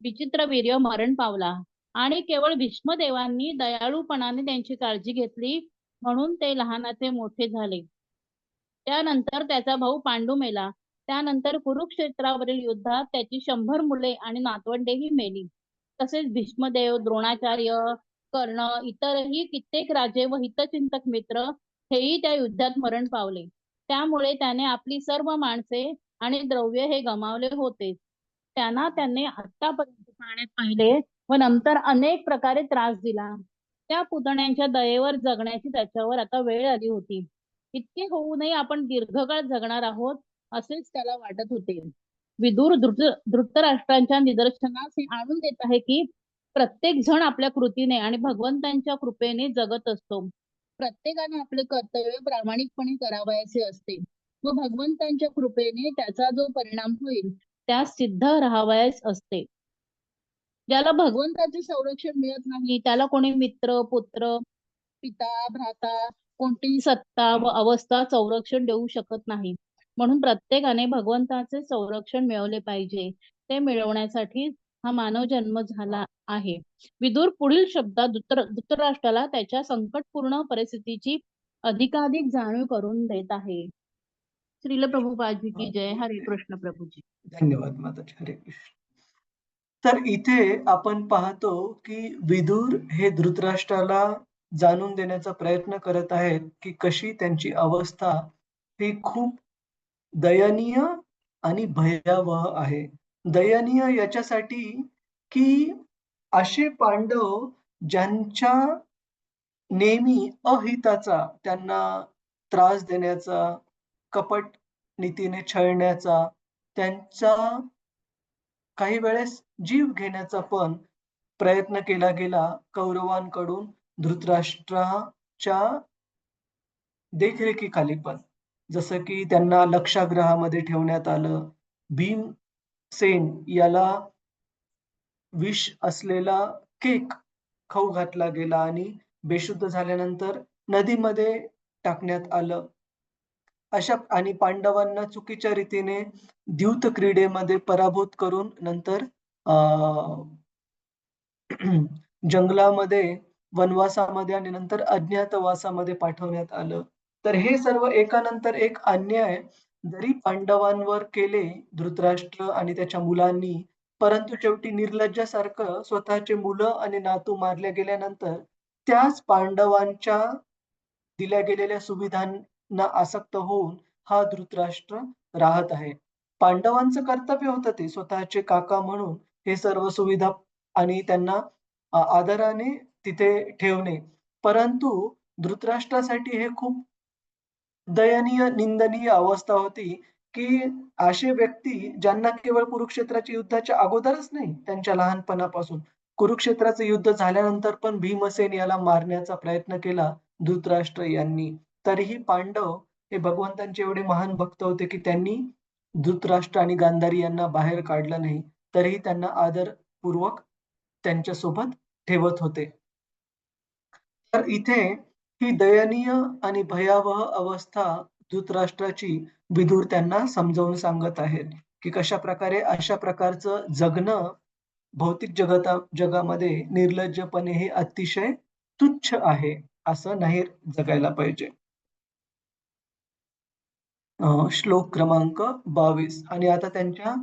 विचित्रवीर्य मरण पावला आणि केवळ भीष्मदेवांनी दयाळूपणाने त्यांची काळजी घेतली म्हणून ते लहानाचे मोठे झाले. त्यानंतर त्याचा भाऊ पांडू मेला. त्यानंतर कुरुक्षेत्रावरील युद्धात त्याची 100 मुले आणि नातवंडेही मेली. तसेच भीष्मदेव, द्रोणाचार्य, कर्ण, इतरही कित्येक राजे व हितचिंतक मित्र हेही त्या युद्धात मरण पावले. त्यामुळे त्याने आपली सर्व माणसे आणि द्रव्य हे गमावले होते. त्यांनी आतापर्यंत पाण्यात पाहिले व नंतर अनेक प्रकारे त्रास दिला. त्या पुतण्यांच्या दयेवर जगण्याची त्याच्यावर आता वेळ आली होती. इतके होऊनही आपण दीर्घकाळ जगणार आहोत असेच त्याला वाटत होते. विदुर धृतराष्ट्रांच्या निदर्शनास हे आणून देत आहे की प्रत्येक जण आपल्या कृतीने आणि भगवंतांच्या कृपेने जगत असतो. प्रत्येकाने आपले कर्तव्य प्रामाणिकपणे करावयाचे असते व भगवंतांच्या कृपेने त्याचा जो परिणाम होईल त्यास सिद्ध राहावयास असते. ज्याला भगवंताचे संरक्षण मिळत नाही त्याला कोणी मित्र, पुत्र, पिता, भ्राता, कोणतीही सत्ता व अवस्था संरक्षण देऊ शकत नाही. म्हणून प्रत्येकाने भगवंताचे संरक्षण मिळवले पाहिजे. ते मिळवण्यासाठी हा मानव जन्म झाला आहे. विदुर पुढील शब्दात धृतराष्ट्राला त्याच्या संकटपूर्ण परिस्थितीची अधिकाधिक जाणीव करून देत आहे. श्रील प्रभुपादजी की जय. हरे कृष्ण प्रभुजी. धन्यवाद माताजी. हरे कृष्ण. तर इथे आपण पाहतो की विदुर हे धृतराष्ट्राला जाणून देण्याचा प्रयत्न करत आहेत की कशी त्यांची अवस्था ही खूप दयनीय आणि भयावह आहे. दयनीय याच्यासाठी की असे पांडव ज्यांच्या नेहमी अहिताचा, त्यांना त्रास देण्याचा, कपट नीतीने छळण्याचा, त्यांचा काही वेळेस जीव घेण्याचा पण प्रयत्न केला गेला कौरवांकडून धृतराष्ट्राच्या देखरेखीखाली पण. जसं की त्यांना लक्षागृहामध्ये ठेवण्यात आलं. भीमसेन याला विष असलेला केक खाऊ घातला गेला आणि बेशुद्ध झाल्यानंतर नदीमध्ये टाकण्यात आलं. अशा आणि पांडवांना चुकीच्या रीतीने द्यूत क्रीडेमध्ये पराभूत करून नंतर जंगलामध्ये, वनवासामध्ये आणि नंतर अज्ञातवासामध्ये पाठवण्यात आलं. तर हे सर्व एकानंतर एक अन्याय जरी पांडवांवर केले धृतराष्ट्र आणि त्याच्या मुलांनी, परंतु शेवटी निर्लज्जासारखं स्वतःचे मुलं आणि नातू मारले गेल्यानंतर त्याच पांडवांच्या दिल्या गेलेल्या सुविधांना आसक्त होऊन हा धृतराष्ट्र राहत आहे. पांडवांचं कर्तव्य होतं ते स्वतःचे काका म्हणून हे सर्व सुविधा आणि त्यांना आदराने तिथे ठेवणे. परंतु धृतराष्ट्रासाठी हे खूप दयनीय, निंदनीय अवस्था होती, की असे व्यक्ती ज्यांना केवळ कुरुक्षेत्राच्या युद्धाच्या अगोदरच नाही, त्यांच्या लहानपणापासून कुरुक्षेत्राचं युद्ध झाल्यानंतर पण भीमसेन याला मारण्याचा प्रयत्न केला धृतराष्ट्र यांनी. तरीही पांडव हे भगवंतांचे एवढे महान भक्त होते, की त्यांनी धृतराष्ट्र आणि गांधारी यांना बाहेर काढलं नाही. तरीही त्यांना आदरपूर्वक त्यांच्यासोबत ठेवत होते. तर इथे ही दयनीय आणि भयावह अवस्था धृतराष्ट्राची विदुर त्यांना समजावून सांगत आहेत, की कशाप्रकारे अशा प्रकारचं जगणं भौतिक जगामध्ये निर्लज्जपणे हे अतिशय तुच्छ आहे. असं नाही जगायला पाहिजे. श्लोक क्रमांक 22 आणि आता त्यांच्या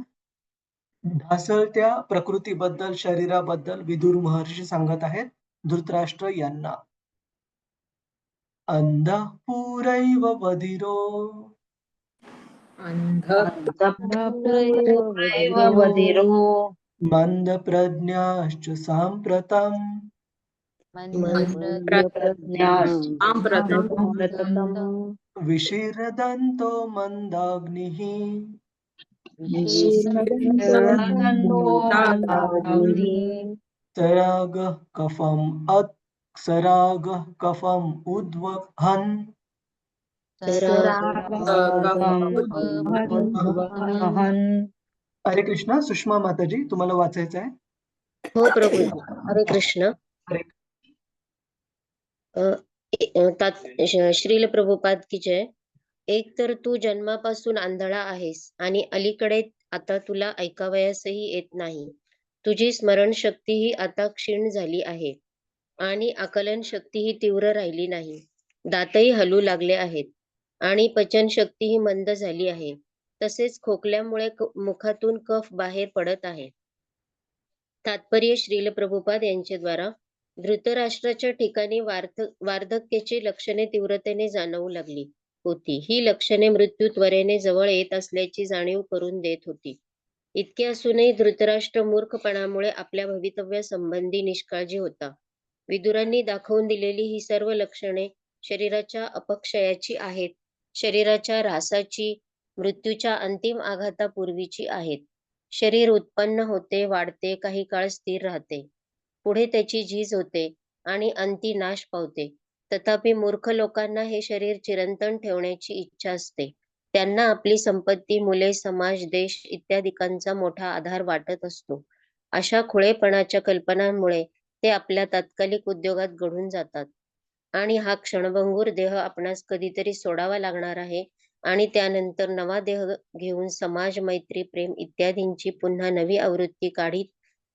ढासळत्या प्रकृतीबद्दल, शरीराबद्दल विदुर महर्षी सांगत आहेत धृतराष्ट्र यांना. अंधः पुरैव बधिरो मंदप्रज्ञाश्च साम्प्रतम् विशीर्णदन्तो मंदाग्निः सरागः कफम् उद्वहन् हरे कृष्ण. सुषमा माताजी तुम्हाला वाचायचं आहे? हो प्रभू. हरे कृष्ण. श्रील प्रभुपाद की जय. एक तर तू जन्मापासून आंधळा आहेस आणि अलीकडे आता तुला ऐकावयासही येत नाही. तुझी स्मरणशक्तीही आता क्षीण झाली आहे आणि आकलन शक्तीही तीव्र राहिली नाही. दातही हलू लागले आहेत आणि पचनशक्तीही मंद झाली आहे. तसेच खोकल्यामुळे मुखातून कफ बाहेर पडत आहे. तात्पर्य श्रील प्रभुपाद यांच्याद्वारा धृतराष्ट्राच्या ठिकाणी वार्धक्याची लक्षणे तीव्रतेने जाणवू लागली होती. ही लक्षणे मृत्यू त्वरेने जवळ येत असल्याची जाणीव करून देत होती. इतके असूनही धृतराष्ट्र मूर्खपणामुळे आपल्या भवितव्यासंबंधी निष्काळजी होता. विदुरांनी दाखवून दिलेली ही सर्व लक्षणे शरीराच्या अपक्षयाची आहेत, शरीराच्या ऱ्हासाची, मृत्यूच्या अंतिम आघातापूर्वीची आहेत. शरीर उत्पन्न होते, वाढते, काही काळ स्थिर राहते. पुढे त्याची झीज होते आणि अंती नाश पावते. तथापि मूर्ख लोकांना हे शरीर चिरंतन ठेवण्याची इच्छा असते. त्यांना आपली संपत्ती, मुले, समाज, देश इत्यादिकांचा मोठा आधार वाटत असतो. अशा खुळेपणाच्या कल्पनांमुळे ते आपल्या तात्कालिक उद्योगात गढून जातात आणि हा क्षणभंगूर देह आपणास कधीतरी सोडावा लागणार आहे आणि त्यानंतर नवा देह घेऊन समाज, मैत्री, प्रेम इत्यादींची पुन्हा नवी आवृत्ती काढीत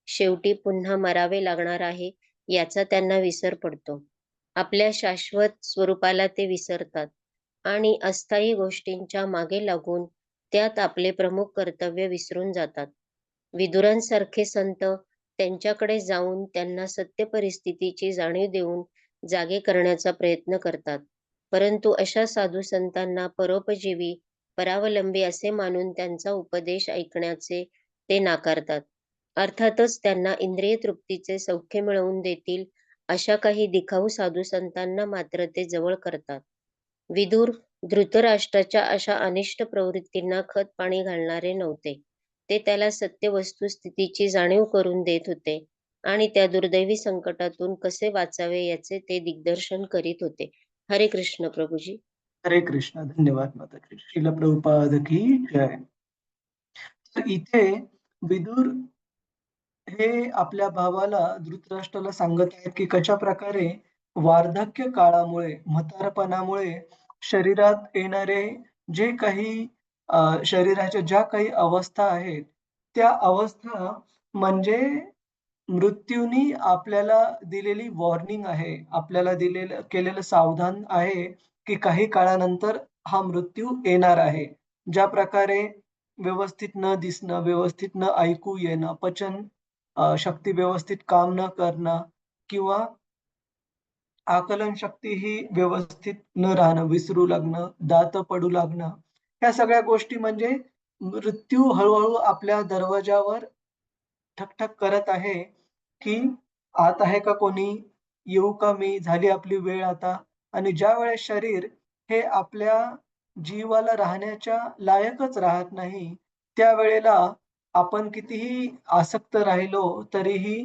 शेवटी पुन्हा मरावे लागणार आहे याचा त्यांना विसर पडतो. आपल्या शाश्वत स्वरूपाला ते विसरतात आणि अस्थायी गोष्टींच्या मागे लागून त्यात आपले प्रमुख कर्तव्य विसरून जातात. विदुरांसारखे संत त्यांच्याकडे जाऊन त्यांना सत्य परिस्थितीची जाणीव देऊन जागे करण्याचा प्रयत्न करतात. परंतु अशा साधू संतांना परोपजीवी, परावलंबी असे मानून त्यांचा उपदेश ऐकण्याचे ते नाकारतात. अर्थातच त्यांना इंद्रिय तृप्तीचे सौख्य मिळवून देतील अशा काही दिखाऊ साधू संतांना मात्र ते जवळ करतात. विदुर धृतराष्ट्राच्या अशा अनिष्ट प्रवृत्तींना खत पाणी घालणारे नव्हते. ते त्याला सत्य वस्तुस्थितीची जाणीव करून देत होते आणि त्या दुर्दैवी संकटातून कसे वाचावे याचे ते दिग्दर्शन करीत होते. हरे कृष्ण प्रभुजी. हरे कृष्ण. धन्यवाद माताजी. श्रील प्रभुपाद की जय. तर इथे विदुर हे आपल्या भावाला धृतराष्ट्राला सांगत आहेत की कशा प्रकारे वार्धक्य काळामुळे, म्हातारपणामुळे शरीरात येणारे जे काही शरीराच्या ज्या काही अवस्था आहेत, त्या अवस्था म्हणजे मृत्यूनी आपल्याला दिलेली वॉर्निंग आहे. आपल्याला केलेलं सावधान आहे, की काही काळानंतर हा मृत्यू येणार आहे. ज्या प्रकारे व्यवस्थित न दिसणं, व्यवस्थित न ऐकू येणं, पचन शक्ती व्यवस्थित काम न करणं किंवा आकलन शक्ती ही व्यवस्थित न राहणं, विसरू लागणं, दात पडू लागणं, ह्या सगळ्या गोष्टी म्हणजे मृत्यू हळू-हळू आपल्या दरवाजावर ठक-ठक करत आहे, की आत आहे का कोणी? येऊ का मी? झाली आपली वेळ आता. आणि ज्यावेळेस शरीर हे आपल्या जीवाला राहण्याच्या लायकच राहत नाही, त्यावेळेला आपण कितीही आसक्त राहिलो तरीही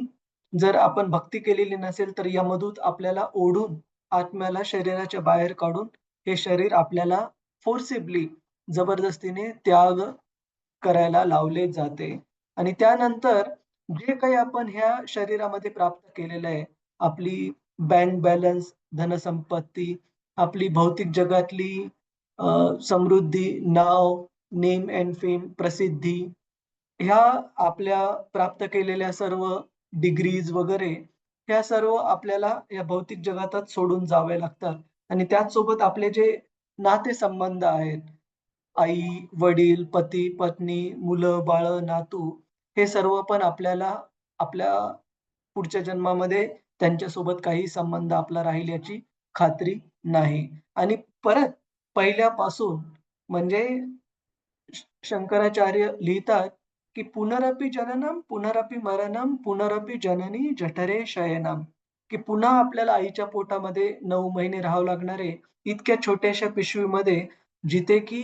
जर आपण भक्ती केलेली नसेल, तर यमदूत आपल्याला ओढून आत्म्याला शरीराच्या बाहेर काढून हे शरीर आपल्याला फोर्सिबली जबरदस्तीने त्याग करायला लावले जाते. आणि त्यानंतर जे काही आपण ह्या शरीरामध्ये प्राप्त केलेलं आहे, आपली बँक बॅलन्स, धनसंपत्ती, आपली भौतिक जगातली समृद्धी, नाव, नेम एंड फेम, प्रसिद्धी, ह्या आपल्या प्राप्त केलेल्या सर्व डिग्रीज वगैरे, ह्या सर्व आपल्याला या भौतिक जगातच सोडून जावे लागतात. आणि त्याचसोबत आपले जे नातेसंबंध आहेत, आई, वडील, पती, पत्नी, मुलं, बाळं, नातू, हे सर्व पण आपल्याला आपल्या पुढच्या जन्मामध्ये त्यांच्यासोबत काही संबंध आपला राहील याची खात्री नाही. आणि परत पहिल्यापासून म्हणजे शंकराचार्य लिहितात, की पुनरपि जननम, पुनरपि मरणम, पुनरपि जननी जठरे शयनम, की पुन्हा आपल्याला आईच्या पोटामध्ये 9 महिने राहावं लागणार आहे. इतक्या छोट्याशा पिशवीमध्ये जिथे की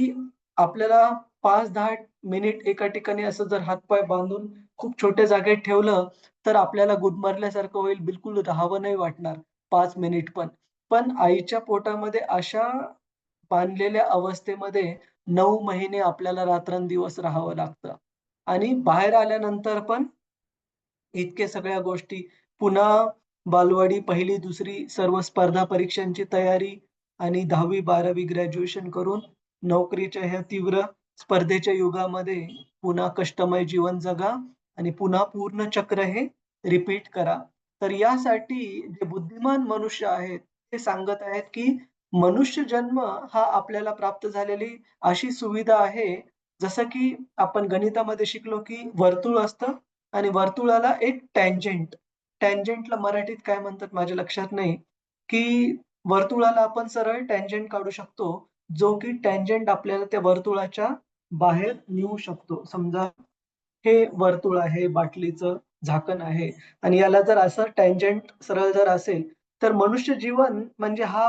आपल्याला 5-10 मिनिट एका ठिकाणी असं जर हातपाय बांधून खूप छोट्या जागेत ठेवलं, तर आपल्याला गुदमरल्यासारखं होईल. बिलकुल राहावं नाही वाटणार 5 मिनिट पण. पण आईच्या पोटामध्ये अशा बांधलेल्या अवस्थेमध्ये 9 महिने आपल्याला रात्रंदिवस राहावं लागतं. आणि बाहेर आल्यानंतर पण इतके सगळ्या गोष्टी पुन्हा बालवाडी, 1ली, 2री सर्व स्पर्धा परीक्षांची तयारी आणि 10वी, 12वी ग्रॅज्युएशन करून नोकरीच्या ह्या तीव्र स्पर्धेच्या युगामध्ये पुन्हा कष्टमय जीवन जगा आणि पुन्हा पूर्ण चक्र हे रिपीट करा. तर यासाठी जे बुद्धिमान मनुष्य आहेत, ते सांगत आहेत, की मनुष्य जन्म हा आपल्याला प्राप्त झालेली अशी सुविधा आहे, जसं की आपण गणितामध्ये शिकलो, की वर्तुळ असतं आणि वर्तुळाला एक टँजंट. टँजंटला मराठीत काय म्हणतात माझ्या लक्षात नाही, की वर्तुळाला आपण सरळ टँजंट काढू शकतो, जो की टँजंट आपल्याला त्या वर्तुळाच्या बाहेर नेऊ शकतो. समजा हे वर्तुळ आहे, बाटलीचं झाकण आहे आणि याला जर असं टँजंट सरळ जर असेल, तर मनुष्य जीवन म्हणजे हा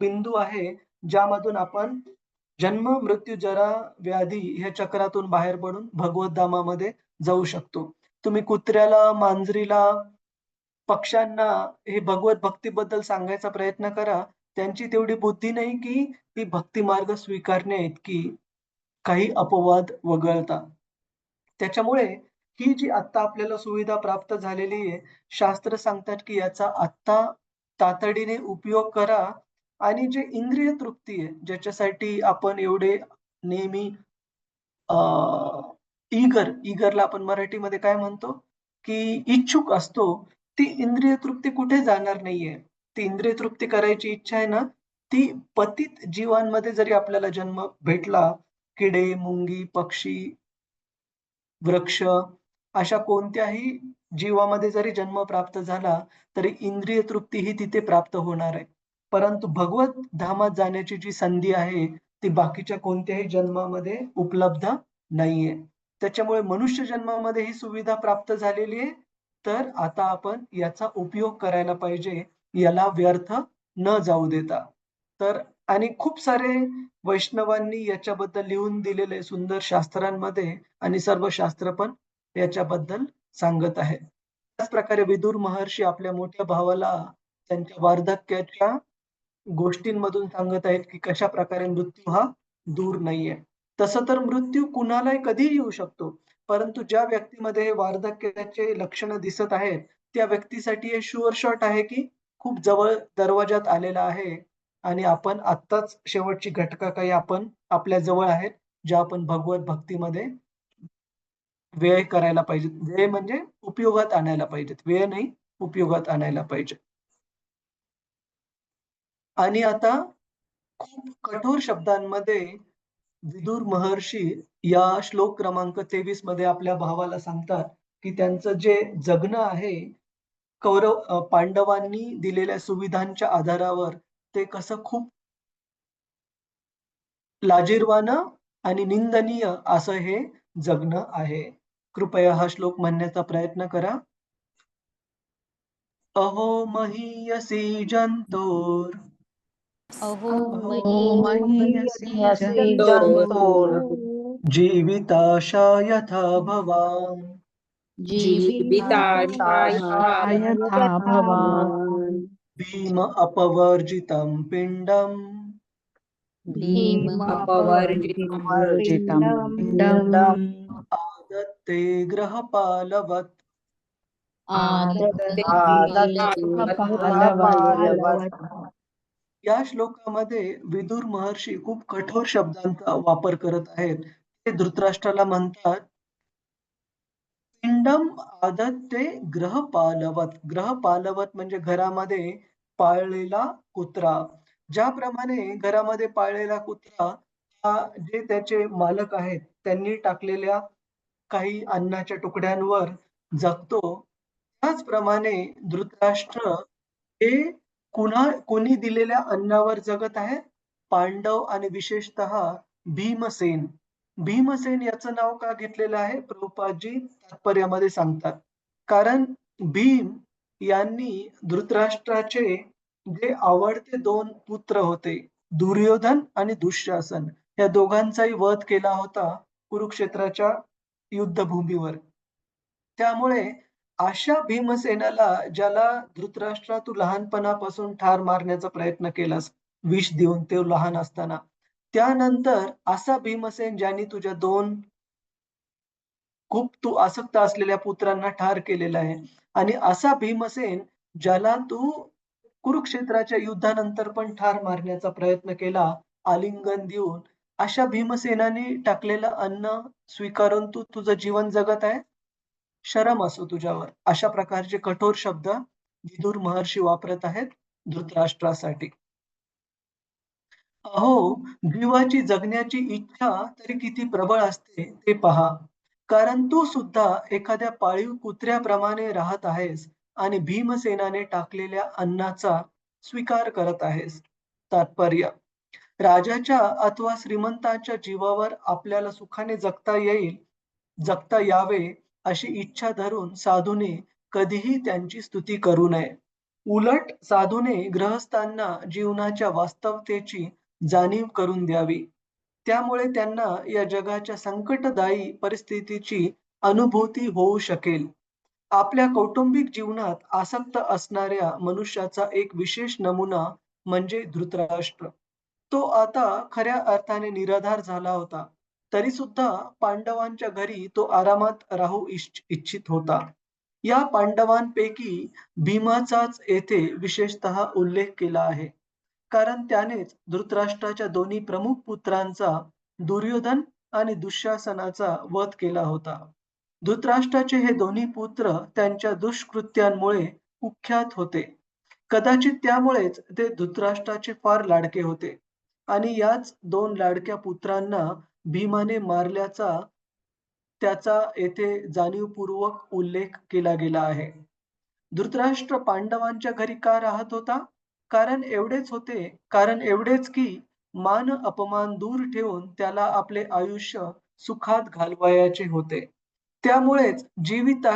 बिंदू आहे, ज्यामधून आपण जन्म, मृत्यू, जरा, व्याधी ह्या चक्रातून बाहेर पडून भगवत धामामध्ये जाऊ शकतो. तुम्ही कुत्र्याला, मांजरीला, पक्ष्यांना हे भगवत भक्तीबद्दल सांगायचा प्रयत्न करा. त्यांची तेवढी बुद्धी नाही, की ती भक्ती मार्ग स्वीकारण्याइतकी काही अपवाद वगळता. त्याच्यामुळे ही जी आत्ता आपल्याला सुविधा प्राप्त झालेली आहे, शास्त्र सांगतात, की याचा आत्ता तातडीने उपयोग करा आणि जे इंद्रिय तृप्ती आहे, ज्याच्यासाठी आपण एवढे नेहमी ईगरला आपण मराठीमध्ये काय म्हणतो, की इच्छुक असतो, ती इंद्रिय तृप्ती कुठे जाणार नाहीये. ती इंद्रिय तृप्ती करायची इच्छा आहे ना, ती पतित जीवांमध्ये जरी आपल्याला जन्म भेटला, किडे, मुंगी, पक्षी, वृक्ष अशा कोणत्याही जीवामध्ये जरी जन्म प्राप्त झाला, तरी इंद्रिय तृप्ती ही तिथे प्राप्त होणार आहे. परंतु भगवत धामात जाण्याची जी संधी आहे, ती बाकीच्या कोणत्याही जन्मामध्ये उपलब्ध नाहीये. त्याच्यामुळे मनुष्य जन्मामध्ये ही सुविधा प्राप्त झालेली आहे, तर आता आपण याचा उपयोग करायला पाहिजे, याला व्यर्थ न जाऊ देता. तर आणि खूप सारे वैष्णवांनी याच्याबद्दल लिहून दिलेले सुंदर शास्त्रांमध्ये आणि सर्व शास्त्र पण याच्याबद्दल सांगत आहे. त्याचप्रकारे विदुर महर्षी आपल्या मोठ्या भावाला त्यांच्या वार्धक्याच्या गोष्टींमधून सांगत आहेत, की कशाप्रकारे मृत्यू हा दूर नाहीये. तसं तर मृत्यू कुणालाही कधीही येऊ शकतो. परंतु ज्या व्यक्तीमध्ये हे वार्धक्याचे लक्षणं दिसत आहेत, त्या व्यक्तीसाठी हे शुअर शॉट आहे, की खूप जवळ दरवाजात आलेला आहे आणि आपण आत्ताच शेवटची घटका काही आपण आपल्या जवळ आहेत, ज्या आपण भगवत भक्तीमध्ये व्यय करायला पाहिजेत. व्यय म्हणजे उपयोगात आणायला पाहिजेत. वेळ नाही, उपयोगात आणायला पाहिजे. आणि आता खूप कठोर शब्दांमध्ये विदुर महर्षी या श्लोक क्रमांक 23 मध्ये आपल्या भावाला सांगतात, की त्यांचं जे जगणं आहे, पांडवांनी दिलेल्या सुविधांच्या आधारावर ते कसं खूप लाजिरवाणं आणि निंदनीय असं हे जगणं आहे. कृपया हा श्लोक म्हणण्याचा प्रयत्न करा. अहो महीयसी जंतोर अहो अहो महीयसी यसी जंतु जंतोर जीविताशा यथा भवान् जीविताशा यथा यथा भवान् भीम अपवर्जितं पिण्डम् भीम अपवर्जितं वर्जितं पिण्डम् आदत्ते ग्रहपालवत्. आदत्ते पालवत्. या श्लोकामध्ये विदुर महर्षी खूप कठोर शब्दांचा वापर करत आहेत. ते धृतराष्ट्राला म्हणतात, पिंडम आदत्ते ग्रहपालवत. ग्रहपालवत म्हणजे घरामध्ये पाळलेला कुत्रा. ज्याप्रमाणे घरामध्ये पाळलेला कुत्रा हा जे त्याचे मालक आहेत, त्यांनी टाकलेल्या काही अन्नाच्या तुकड्यांवर जगतो, त्याचप्रमाणे धृतराष्ट्र हे कोणी दिलेल्या अन्नावर जगत आहे? पांडव आणि विशेषतः भीमसेन. भीमसेन याचं नाव का घेतलेलं आहे? प्रभुपादजी तात्पर्यामध्ये सांगतात. कारण भीम यांनी धृतराष्ट्राचे जे आवडते 2 पुत्र होते, दुर्योधन आणि दुःशासन, या दोघांचाही वध केला होता कुरुक्षेत्राच्या युद्धभूमीवर. त्यामुळे अशा भीमसेनाला, ज्याला धृतराष्ट्रा तू लहानपणापासून ठार मारण्याचा प्रयत्न केलास, विष देऊन ते लहान असताना. त्यानंतर असा भीमसेन ज्याने तुझ्या 2 खूप तू आसक्त असलेल्या पुत्रांना ठार केलेलं आहे आणि असा भीमसेन ज्याला तू कुरुक्षेत्राच्या युद्धानंतर पण ठार मारण्याचा प्रयत्न केला, आलिंगन देऊन. अशा भीमसेनाने टाकलेलं अन्न स्वीकारून तू तुझं जीवन जगत आहे? शरम असो तुझ्यावर. अशा प्रकारचे कठोर शब्द विदुर महर्षी वापरत आहेत धृतराष्ट्रासाठी. अहो, जीवाची जगण्याची इच्छा तरी किती प्रबळ असते ते पहा. कारण तू सुद्धा एखाद्या पाळीव कुत्र्याप्रमाणे राहत आहेस आणि भीमसेनाने टाकलेल्या अन्नाचा स्वीकार करत आहेस. तात्पर्य: राजाच्या अथवा श्रीमंताच्या जीवावर आपल्याला सुखाने जगता यावे अशी इच्छा धरून साधूने कधीही त्यांची स्तुती करू नये. उलट साधूने गृहस्थांना जीवनाच्या वास्तवतेची जाणीव करून द्यावी. त्यामुळे त्यांना या जगाच्या संकटदायी परिस्थितीची अनुभूती होऊ शकेल. आपल्या कौटुंबिक जीवनात आसक्त असणाऱ्या मनुष्याचा एक विशेष नमुना म्हणजे धृतराष्ट्र. तो आता खऱ्या अर्थाने निराधार झाला होता. तरी सुद्धा पांडवांच्या घरी तो आरामात राहू इच्छित होता. या पांडवांपैकी भीमाचाच येथे विशेषतः उल्लेख केला आहे. कारण त्यानेच धृतराष्ट्राच्या दोन्ही प्रमुख पुत्रांचा, दुर्योधन आणि दुःशासनाचा वध केला होता. धृतराष्ट्राचे हे दोन्ही पुत्र त्यांच्या दुष्कृत्यांमुळे कुख्यात होते. कदाचित त्यामुळेच ते धृतराष्ट्राचे फार लाडके होते आणि याच दोन लाडक्या पुत्रांना भीमाने मारल्याचा त्याचा येथे जाणीवपूर्वक उल्लेख केला गेला आहे. धृतराष्ट्र पांडवांच्या घरी का राहत होता? कारण एवढेच की मान अपमान दूर ठेवून त्याला आपले आयुष्य सुखात घालवायचे होते. त्यामुळेच जीवित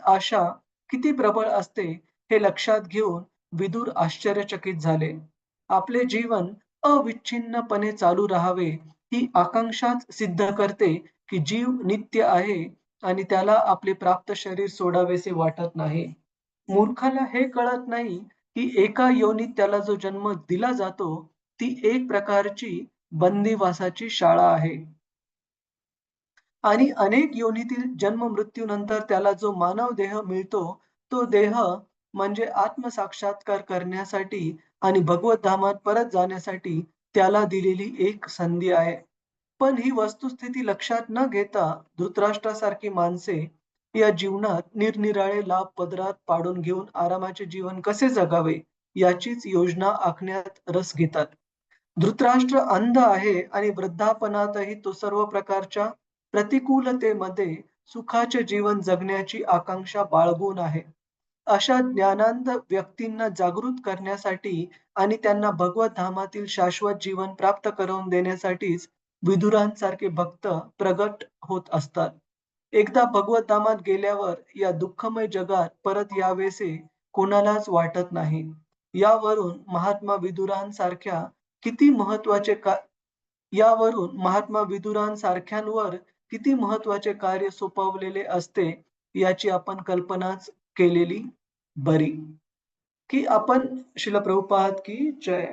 आशा किती प्रबळ असते हे लक्षात घेऊन विदुर आश्चर्यचकित झाले. आपले जीवन अविच्छिन्नपणे चालू राहावे ही आकांक्षाच सिद्ध करते की जीव नित्य आहे आणि त्याला आपले प्राप्त शरीर सोडावेसे वाटत नाही. मूर्खाला हे कळत नाही की एका योनीत त्याला जो जन्म दिला जातो ती एक प्रकारची बंदिवासाची शाळा आहे आणि अनेक योनीतील जन्म मृत्यूनंतर त्याला जो मानव देह मिळतो तो देह म्हणजे आत्मसाक्षात्कार करण्यासाठी आणि भगवत धामात परत जाण्यासाठी त्याला दिलेली एक संधी आहे. पण ही वस्तुस्थिती लक्षात न घेता धृतराष्ट्रासारखी माणसे या जीवनात निरनिराळे लाभ पदरात पाडून घेऊन आरामाचे जीवन कसे जगावे याचीच योजना आखण्यात रस घेतात. धृतराष्ट्र अंध आहे आणि वृद्धापनातही तो सर्व प्रकारच्या प्रतिकूलतेमध्ये सुखाचे जीवन जगण्याची आकांक्षा बाळगून आहे. अशा ज्ञानांध व्यक्तींना जागृत करण्यासाठी आणि त्यांना भगवत धामातील शाश्वत जीवन प्राप्त करून देण्यासाठीच विदुरांसारखे भक्त प्रगट होत असतात. एकदा भगवत धामात गेल्यावर या दुःखमय जगात परत यावेसे कोणालाच वाटत नाही. यावरून महात्मा विदुरांसारख्या किती महत्वाचे का यावरून महात्मा विदुरांसारख्यांवर किती महत्वाचे कार्य सोपवलेले असते याची आपण कल्पनाच केलेली बरी. की आपण श्रील प्रभुपाद की जय.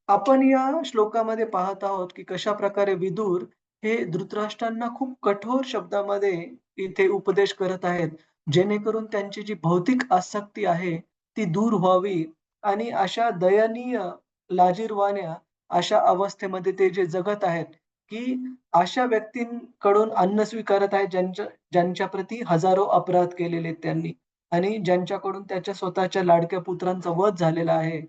आपण या श्लोकामध्ये पाहत आहोत की कशा प्रकारे विदुर हे धृतराष्ट्रांना खूप कठोर शब्दामध्ये इथे उपदेश करत आहेत, जेणेकरून त्यांची जी भौतिक आसक्ती आहे ती दूर व्हावी आणि अशा दयनीय, लाजिरवाण्या अशा अवस्थेमध्ये ते जे जगत आहेत, की अशा व्यक्तींकडून अन्न स्वीकारत आहेत ज्यांच्या प्रती हजारो अपराध केलेले आहेत त्यांनी आणि ज्यांच्याकडून त्याच्या स्वतःच्या लाडक्या पुत्रांचा वध झालेला आहे.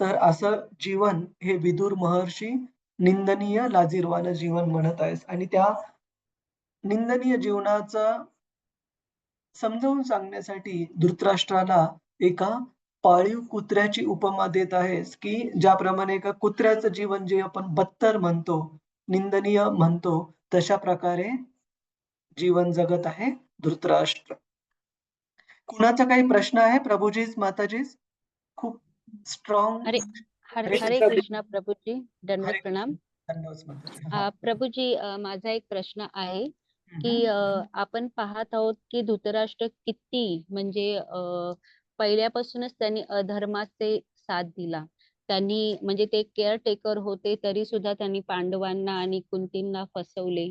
तर असं जीवन हे विदुर महर्षी निंदनीय लाजिरवाणं जीवन म्हणत आहेस आणि त्या निंदनीय जीवनाचा समजावून सांगण्यासाठी धृतराष्ट्राला एका पाळीव कुत्र्याची उपमा देत आहेस, की ज्याप्रमाणे एका कुत्र्याचं जीवन जे आपण बत्तर म्हणतो, निंदनीय म्हणतो, तशा प्रकारे जीवन जगत आहे धृतराष्ट्र. कुणाचा काही प्रश्न आहे प्रभुजीस, माताजीस? खूप स्ट्रॉंग. हरे हरे हरे कृष्णा प्रभूजी, हरे दंडवत प्रणाम. धन्यवाद माताजी. हा. प्रभूजी, माझा एक प्रश्न आहे की हम्म. आपण पाहत आहोत की धृतराष्ट्र किती म्हणजे पहिल्यापासूनच त्यांनी अधर्माचे साथ दिला. त्यांनी म्हणजे ते केअर टेकर होते तरी सुद्धा त्यांनी पांडवांना आणि कुंतींना फसवले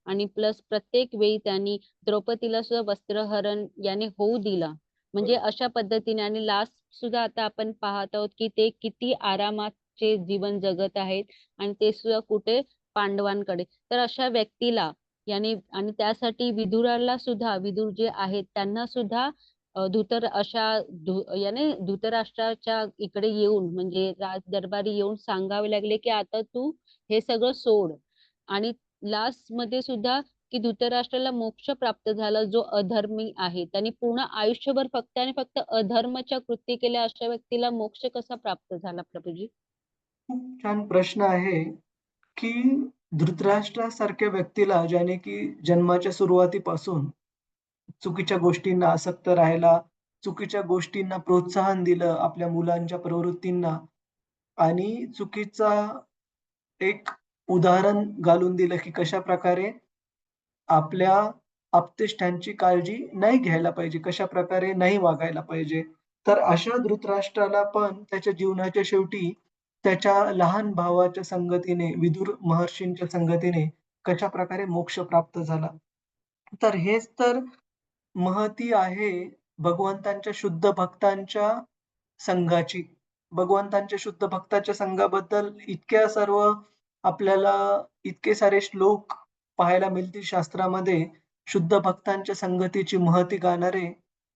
आणि प्लस प्रत्येक वेळी त्यांनी द्रौपदीला सुद्धा वस्त्रहरण याने होऊ दिला. म्हणजे अशा पद्धतीने आणि लास्ट सुद्धा आता आपण पाहत आहोत की ते किती आरामाचे जीवन जगत आहेत आणि ते सुद्धा कुठे पांडवांकडे. तर अशा व्यक्तीला याने आणि त्यासाठी विदुराला सुद्धा, विदुर जे आहेत त्यांना सुद्धा याने धृतराष्ट्राच्या इकडे येऊन म्हणजे राज दरबारी येऊन सांगावे लागले की आता तू हे सगळं सोड. आणि लास्ट मध्ये सुद्धा की धृतराष्ट्राला मोक्ष प्राप्त झाला जो अधर्मी आहे. त्यांनी पूर्ण आयुष्यभर फक्त आणि फक्त अधर्माच्या कृती केल्या अशा व्यक्तीला मोक्ष कसा प्राप्त झाला प्रभूजी? खूप छान प्रश्न आहे, की धृतराष्ट्रासारख्या व्यक्तीला ज्याने की जन्माच्या सुरुवातीपासून चुकीच्या गोष्टींना आसक्त राहायला, चुकीच्या गोष्टींना प्रोत्साहन दिलं आपल्या मुलांच्या प्रवृत्तींना आणि चुकीचा एक उदाहरण घालून दिलं, की कशाप्रकारे आपल्या आप्तेष्टांची काळजी नाही घ्यायला पाहिजे, कशाप्रकारे नाही वागायला पाहिजे. तर अशा धृतराष्ट्राला पण त्याच्या जीवनाच्या शेवटी त्याच्या लहान भावाच्या संगतीने, विदुर महर्षींच्या संगतीने कशाप्रकारे मोक्ष प्राप्त झाला. तर हेच तर महती आहे भगवंतांच्या शुद्ध भक्तांच्या संघाची. भगवंतांच्या शुद्ध भक्ताच्या संघाबद्दल इतक्या सर्व आपल्याला इतके सारे श्लोक पाहायला मिळतील शास्त्रामध्ये शुद्ध भक्तांच्या संगतीची महती गाणारे.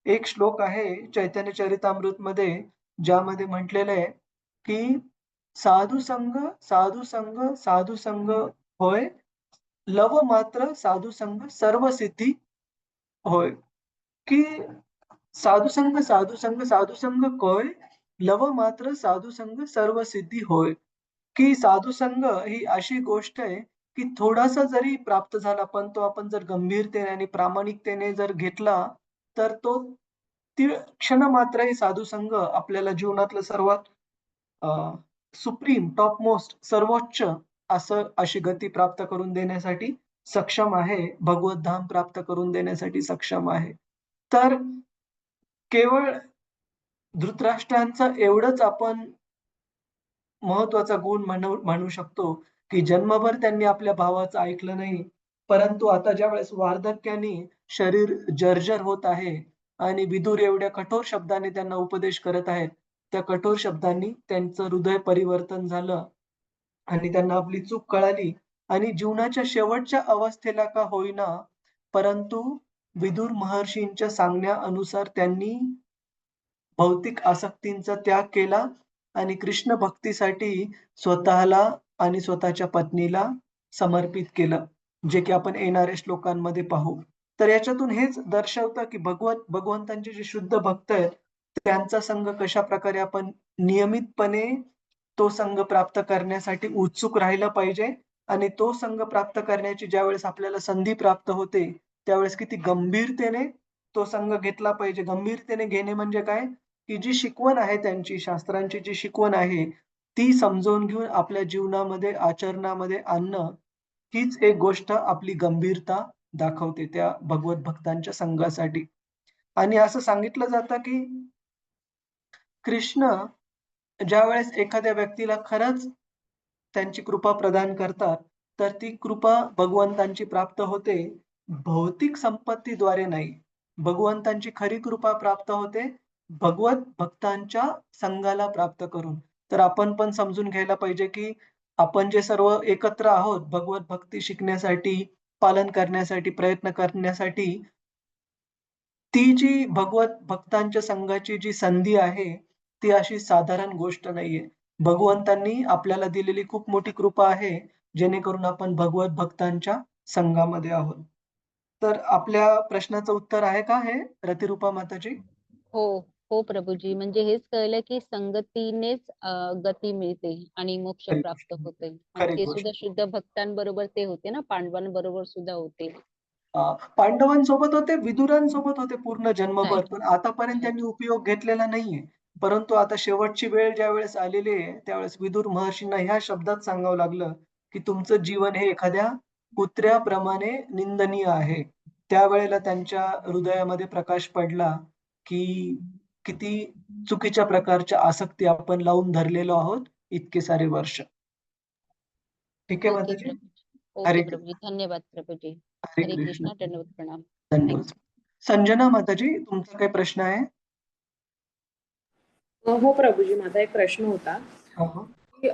एक श्लोक आहे चैतन्य चरितामृतमध्ये ज्यामध्ये म्हटलेलं आहे, की "साधू संग, साधू संग, साधू संग होय, लव मात्र साधू संग सर्व सिद्धी होय." की साधू संग, साधू संग, साधू संग कोय, लव मात्र साधू संग सर्व सिद्धी होय. की साधू संग ही अशी गोष्ट आहे, की थोडासा जरी प्राप्त झाला, पण तो आपण जर गंभीरतेने आणि प्रामाणिकतेने जर घेतला, तर तो तीळ क्षणमात्रही साधू संग आपल्याला जीवनातलं सर्वात सुप्रीम, टॉप मोस्ट, सर्वोच्च अशी गती प्राप्त करून देण्यासाठी सक्षम आहे. भगवत धाम प्राप्त करून देण्यासाठी सक्षम आहे. तर केवळ धृतराष्ट्रांचं एवढंच आपण महत्त्वाचा गुण म्हणू म्हणू शकतो, की जन्मभर त्यांनी आपल्या भावाचं ऐकलं नाही. परंतु आता ज्यावेळेस वार्धक्याने शरीर जर्जर होत आहे आणि विदुर एवढ्या कठोर शब्दाने त्यांना उपदेश करत आहेत. त्या कठोर शब्दांनी त्यांचं हृदय परिवर्तन झालं आणि त्यांना आपली चूक कळाली आणि जीवनाच्या शेवटच्या अवस्थेला का होईना, परंतु विदुर महर्षींच्या सांगण्यानुसार त्यांनी भौतिक आसक्तींचा त्याग केला आणि कृष्ण भक्तीसाठी स्वतःला आणि स्वतःच्या पत्नीला समर्पित केलं, जे की आपण येणाऱ्या श्लोकांमध्ये पाहू. तर याच्यातून हेच दर्शवतं, की भगवंतांचे जे शुद्ध भक्त आहेत, त्यांचा संग कशाप्रकारे आपण नियमितपणे तो संघ प्राप्त करण्यासाठी उत्सुक राहिलं पाहिजे आणि तो संघ प्राप्त करण्याची ज्यावेळेस आपल्याला संधी प्राप्त होते, त्यावेळेस किती गंभीरतेने तो संघ घेतला पाहिजे. गंभीरतेने घेणे म्हणजे काय? की जी शिकवण आहे त्यांची, शास्त्रांची जी शिकवण आहे, ती समजावून घेऊन आपल्या जीवनामध्ये, आचरणामध्ये आणणं, हीच एक गोष्ट आपली गंभीरता दाखवते त्या भगवत भक्तांच्या संघासाठी. आणि असं सांगितलं जातं, की कृष्ण ज्यावेळेस एखाद्या व्यक्तीला खरंच त्यांची कृपा प्रदान करतात, तर ती कृपा भगवंतांची प्राप्त होते, भौतिक संपत्तीद्वारे नाही. भगवंतांची खरी कृपा प्राप्त होते, भगवत भक्तांच्या संघाला प्राप्त करून. तर आपण पण समजून घ्यायला पाहिजे, की आपण जे सर्व एकत्र आहोत, भगवत भक्ती शिकण्यासाठी, पालन करण्यासाठी, प्रयत्न करण्यासाठी, ती जी भगवत भक्तांच्या संघाची जी संधी आहे, ती अशी साधारण गोष्ट नाहीये. भगवंतांनी आपल्याला दिलेली खूप मोठी कृपा आहे, जेणेकरून आपण भगवत भक्तांच्या संघामध्ये आहोत. तर आपल्या प्रश्नाचं उत्तर आहे का हे रतिरूपा माताजी? हो, हो प्रभूजी. म्हणजे हेच कळलं की संगतीनेच गती मिळते आणि मोक्ष खरी प्राप्त गोष्ट. होते. आणि खरी ते गोष्ट. सुद्धा शुद्ध भक्तांबरोबर ते होते ना, पांडवांबरोबर सुद्धा होते. पांडवांसोबत होते, विदुरांसोबत होते पूर्ण जन्मभर. राइट, पण आतापर्यंत राइट. त्यांनी उपयोग घेतलेला नाहीये. परंतु आता शेवटची वेळ ज्यावेळेस आलेली आहे, त्यावेळेस विदुर महर्षींना ह्या शब्दात सांगावं लागलं, की तुमचं जीवन हे एखाद्या कुत्र्याप्रमाणे निंदनीय आहे. त्यावेळेला त्यांच्या हृदयामध्ये प्रकाश पडला, की किती चुकीच्या प्रकारच्या आसक्ती आपण लावून धरलेलो आहोत इतके सारे वर्ष. ठीक आहे ओके माताजी? प्रभूजी. हरे ओके प्रभूजी. धन्यवाद प्रभूजी. हरे हरे कृष्ण. कृष्णा. दंडवत प्रणाम. धन्यवाद. संजना माताजी, तुमचा काही प्रश्न आहे? हो प्रभूजी, माझा एक प्रश्न होता, हां, हां. की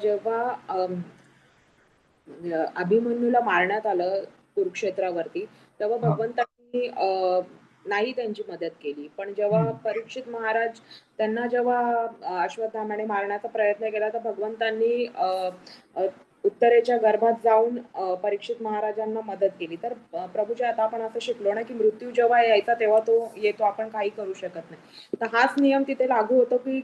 जेव्हा अभिमन्यूला मारण्यात आलं कुरुक्षेत्रावरती, तेव्हा हां. भगवंतांनी नाही त्यांची मदत केली. पण जेव्हा परीक्षित महाराज त्यांना जेव्हा अश्वत्थाम्याने मारण्याचा प्रयत्न केला, तर भगवंतांनी अ, उत्तरेच्या गर्भात जाऊन परीक्षित महाराजांना मदत केली. तर प्रभूजी आता आपण असं शिकलो ना, की मृत्यू जेव्हा यायचा तेव्हा तो येतो, आपण काही करू शकत नाही. तर हाच नियम तिथे लागू होतो, की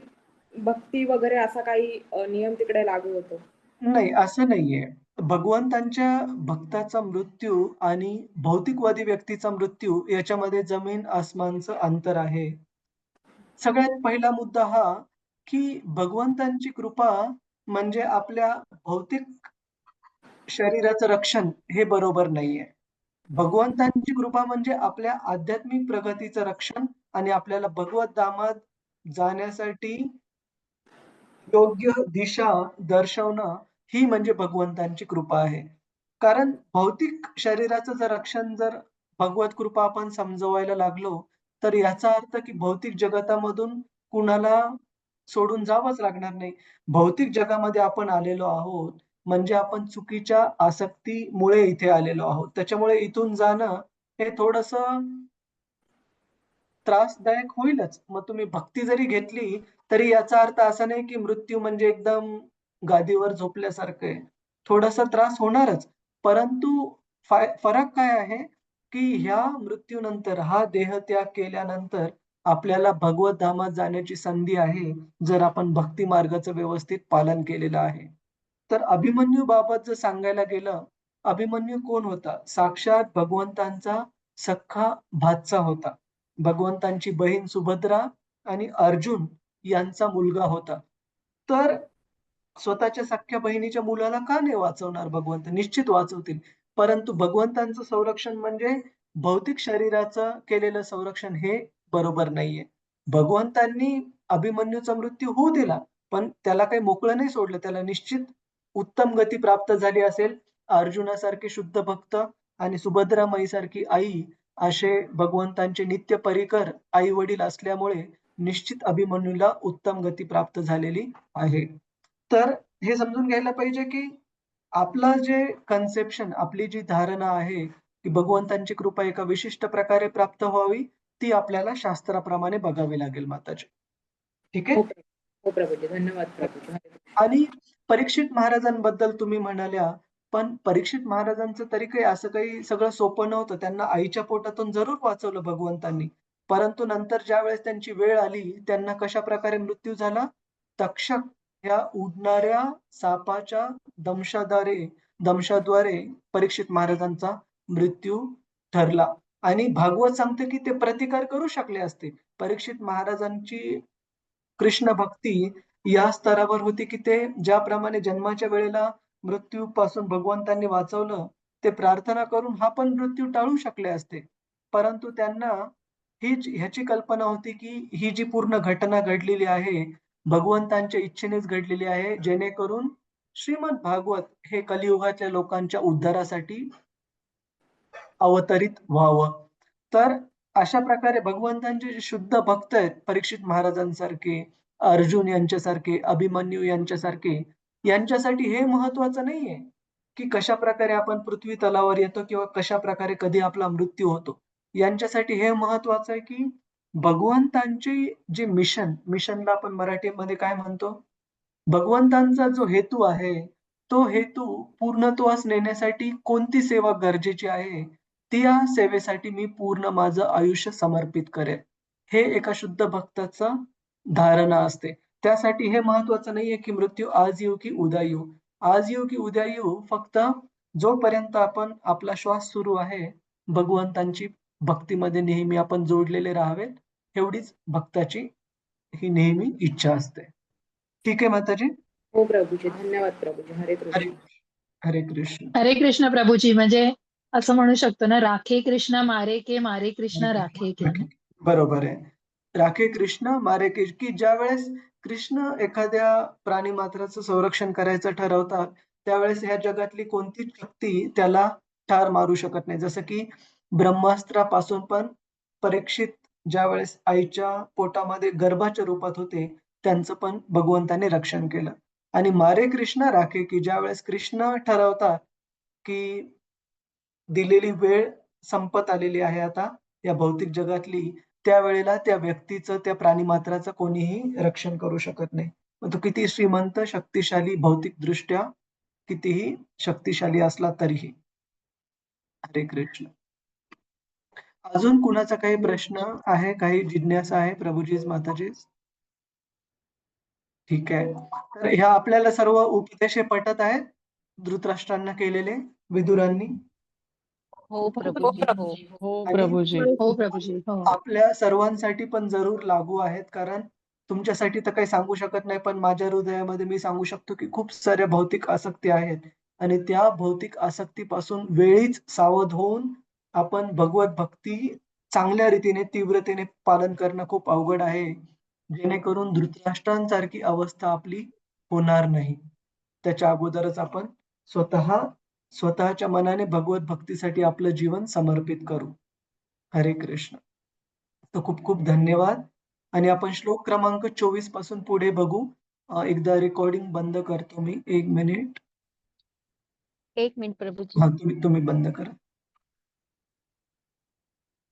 भक्ती वगैरे असा काही नियम तिकडे लागू होतो? नाही, असं नाहीये. भगवंतांच्या भक्ताचा मृत्यू आणि भौतिकवादी व्यक्तीचा मृत्यू याच्यामध्ये जमीन आसमानचं अंतर आहे. सगळ्यात पहिला मुद्दा हा, की भगवंतांची कृपा म्हणजे आपल्या भौतिक शरीराचं रक्षण हे बरोबर नाहीये. भगवंतांची कृपा म्हणजे आपल्या आध्यात्मिक प्रगतीचं रक्षण आणि आपल्याला भगवत धामात जाण्यासाठी योग्य दिशा दर्शवणं ही म्हणजे भगवंतांची कृपा आहे. कारण भौतिक शरीराचं जर रक्षण जर भगवत कृपा आपण समजवायला लागलो, तर याचा अर्थ की भौतिक जगतामधून कुणाला सोडून जावंच लागणार नाही. भौतिक जगामध्ये आपण आलेलो आहोत, म्हणजे आपण चुकीच्या आसक्तीमुळे इथे आलेलो आहोत. त्याच्यामुळे इथून जाणं हे थोडंसं त्रासदायक होईलच. मग तुम्ही भक्ती जरी घेतली, तरी याचा अर्थ असा नाही की मृत्यू म्हणजे एकदम गादीवर झोपल्यासारखं आहे. थोडासा त्रास होणारच. परंतु फरक काय आहे, की ह्या मृत्यूनंतर हा देहत्याग केल्यानंतर आपल्याला भगवत धामात जाण्याची संधी आहे, जर आपण भक्ती मार्गाचं व्यवस्थित पालन केलेलं आहे. तर अभिमन्यूबाबत जर सांगायला गेलं, अभिमन्यू कोण होता? साक्षात भगवंतांचा सख्खा भाचा होता. भगवंतांची बहीण सुभद्रा आणि अर्जुन यांचा मुलगा होता. तर स्वतःच्या सख्ख्या बहिणीच्या मुलाला का नाही वाचवणार भगवंत? निश्चित वाचवतील. परंतु भगवंतांचं संरक्षण म्हणजे भौतिक शरीराचं केलेलं संरक्षण हे बरोबर नाहीये. भगवंतांनी अभिमन्यूचा मृत्यू होऊ दिला, पण त्याला काही मोकळं नाही सोडलं. त्याला निश्चित उत्तम गती प्राप्त झाली असेल. अर्जुनासारखे शुद्ध भक्त आणि सुभद्रा माईसारखी आई असे भगवंतांचे नित्य परिकर आई-वडील असल्यामुळे निश्चित अभिमन्यूला उत्तम गती प्राप्त झालेली आहे. तर हे समजून घ्यायला पाहिजे, की आपलं जे कन्सेप्शन, आपली जी धारणा आहे, की भगवंतांची कृपा एका विशिष्ट प्रकारे प्राप्त व्हावी, ती आपल्याला शास्त्राप्रमाणे बघावी लागेल माताजी. ठीक आहे? हो, हो प्रभूजी. धन्यवाद प्रभूजी. हरे कृष्ण. आणि परीक्षित महाराजांबद्दल तुम्ही म्हणाल्या, पण परीक्षित महाराजांचं तरी काही असं काही सगळं सोपं नव्हतं. त्यांना आईच्या पोटातून जरूर वाचवलं भगवंतांनी. परंतु नंतर ज्यावेळेस त्यांची वेळ आली, त्यांना कशाप्रकारे मृत्यू झाला? तक्षक ह्या उडणाऱ्या सापाच्या दंशाद्वारे परीक्षित महाराजांचा मृत्यू ठरला. आणि भागवत सांगते, की ते प्रतिकार करू शकले असते. परीक्षित महाराजांची कृष्ण भक्ती या स्तरावर होती, की ते ज्याप्रमाणे जन्माच्या वेळेला मृत्यूपासून भगवंतांनी वाचवलं, ते प्रार्थना करून हा पण मृत्यू टाळू शकले असते. परंतु त्यांना ह्याची कल्पना होती, की ही जी पूर्ण घटना घडलेली आहे, भगवंतांच्या इच्छेनेच घडलेली आहे, जेणेकरून श्रीमद भागवत हे कलियुगातल्या लोकांच्या उद्धारासाठी अवतरित व्हावं. तर अशा प्रकारे भगवंतांचे जे शुद्ध भक्त आहेत, परीक्षित महाराजांसारखे, अर्जुन यांच्यासारखे, अभिमन्यू यांच्यासारखे, यांच्यासाठी हे महत्वाचं नाहीये, की कशाप्रकारे आपण पृथ्वी तलावर येतो किंवा कशाप्रकारे कधी आपला मृत्यू होतो. यांच्यासाठी हे महत्वाचं आहे, की भगवंतांची जी मिशनला आपण मराठीमध्ये काय म्हणतो? भगवंतांचा जो हेतू आहे, तो हेतू पूर्णत्वास नेण्यासाठी कोणती सेवा गरजेची आहे, त्या सेवेसाठी मी पूर्ण माझं आयुष्य समर्पित करेल. हे एका शुद्ध भक्ताचं धारणा असते. त्यासाठी हे महत्वाचं नाहीये, की मृत्यू आज येऊ की उद्या येऊ. आज येऊ की उद्या येऊ, फक्त जोपर्यंत आपण आपला श्वास सुरू आहे, भगवंतांची भक्तीमध्ये नेहमी आपण जोडलेले राहावेत, एवढीच भक्ताची ही नेहमी इच्छा असते. ठीक आहे माताजी? हो प्रभूजी. धन्यवाद प्रभूजी. हरे हरे कृष्ण. हरे कृष्ण. हरे कृष्ण प्रभूजी. म्हणजे असं म्हणू शकतो ना, राखे कृष्ण मारे के, मारे कृष्ण राखे के. बरोबर आहे. राखे कृष्ण मारे के, की ज्यावेळेस कृष्ण एखाद्या प्राणीमात्राचं संरक्षण करायचं ठरवतात, त्यावेळेस ह्या जगातली कोणतीच शक्ती त्याला ठार मारू शकत नाही. जसं की ब्रह्मास्त्रापासून पण परीक्षित ज्यावेळेस आईच्या पोटामध्ये गर्भाच्या रूपात होते, त्यांचं पण भगवंताने रक्षण केलं. आणि मारे कृष्ण राखे, की ज्यावेळेस कृष्ण ठरवतात, की दिलेली वेळ संपत आलेली आहे आता, या भौतिक जगातली, त्यावेळेला त्या व्यक्तीचं, त्या प्राणीमात्राचं कोणीही रक्षण करू शकत नाही. मग तो किती श्रीमंत, शक्तिशाली, भौतिकदृष्ट्या कितीही शक्तिशाली असला तरीही. हरे कृष्ण. अजून कुणाचा काही प्रश्न आहे, काही जिज्ञासा आहे प्रभुजीस, माताजीस? ठीक आहे. तर ह्या आपल्याला सर्व उपदेश हे पटत आहेत धृतराष्ट्रांना केलेले विदुरांनी? हो प्रभूजी, हो. हो आणि प्रभूजी. हो प्रभूजी हो आपल्या सर्वांसाठी पण जरूर लागू आहेत, कारण तुमच्यासाठी तर काही सांगू शकत नाही, पण माझ्या हृदयामध्ये मी सांगू शकतो की खूप साऱ्या भौतिक आसक्ती आहेत आणि त्या भौतिक आसक्तीपासून वेळीच सावध होऊन आपण भगवत भक्ती चांगल्या रीतीने, तीव्रतेने पालन करणं खूप अवघड आहे, जेणेकरून धृतराष्ट्रांसारखी अवस्था आपली होणार नाही. त्याच्या अगोदरच आपण स्वतःच्या मनाने भगवत भक्तीसाठी आपलं जीवन समर्पित करू. हरे कृष्ण. तर खूप खूप धन्यवाद. आणि आपण श्लोक क्रमांक 24 पासून पुढे बघू. एकदा रेकॉर्डिंग बंद करतो मी. 1 मिनिट. 1 मिनिट प्रभूजी. हां, तुम्ही बंद करा.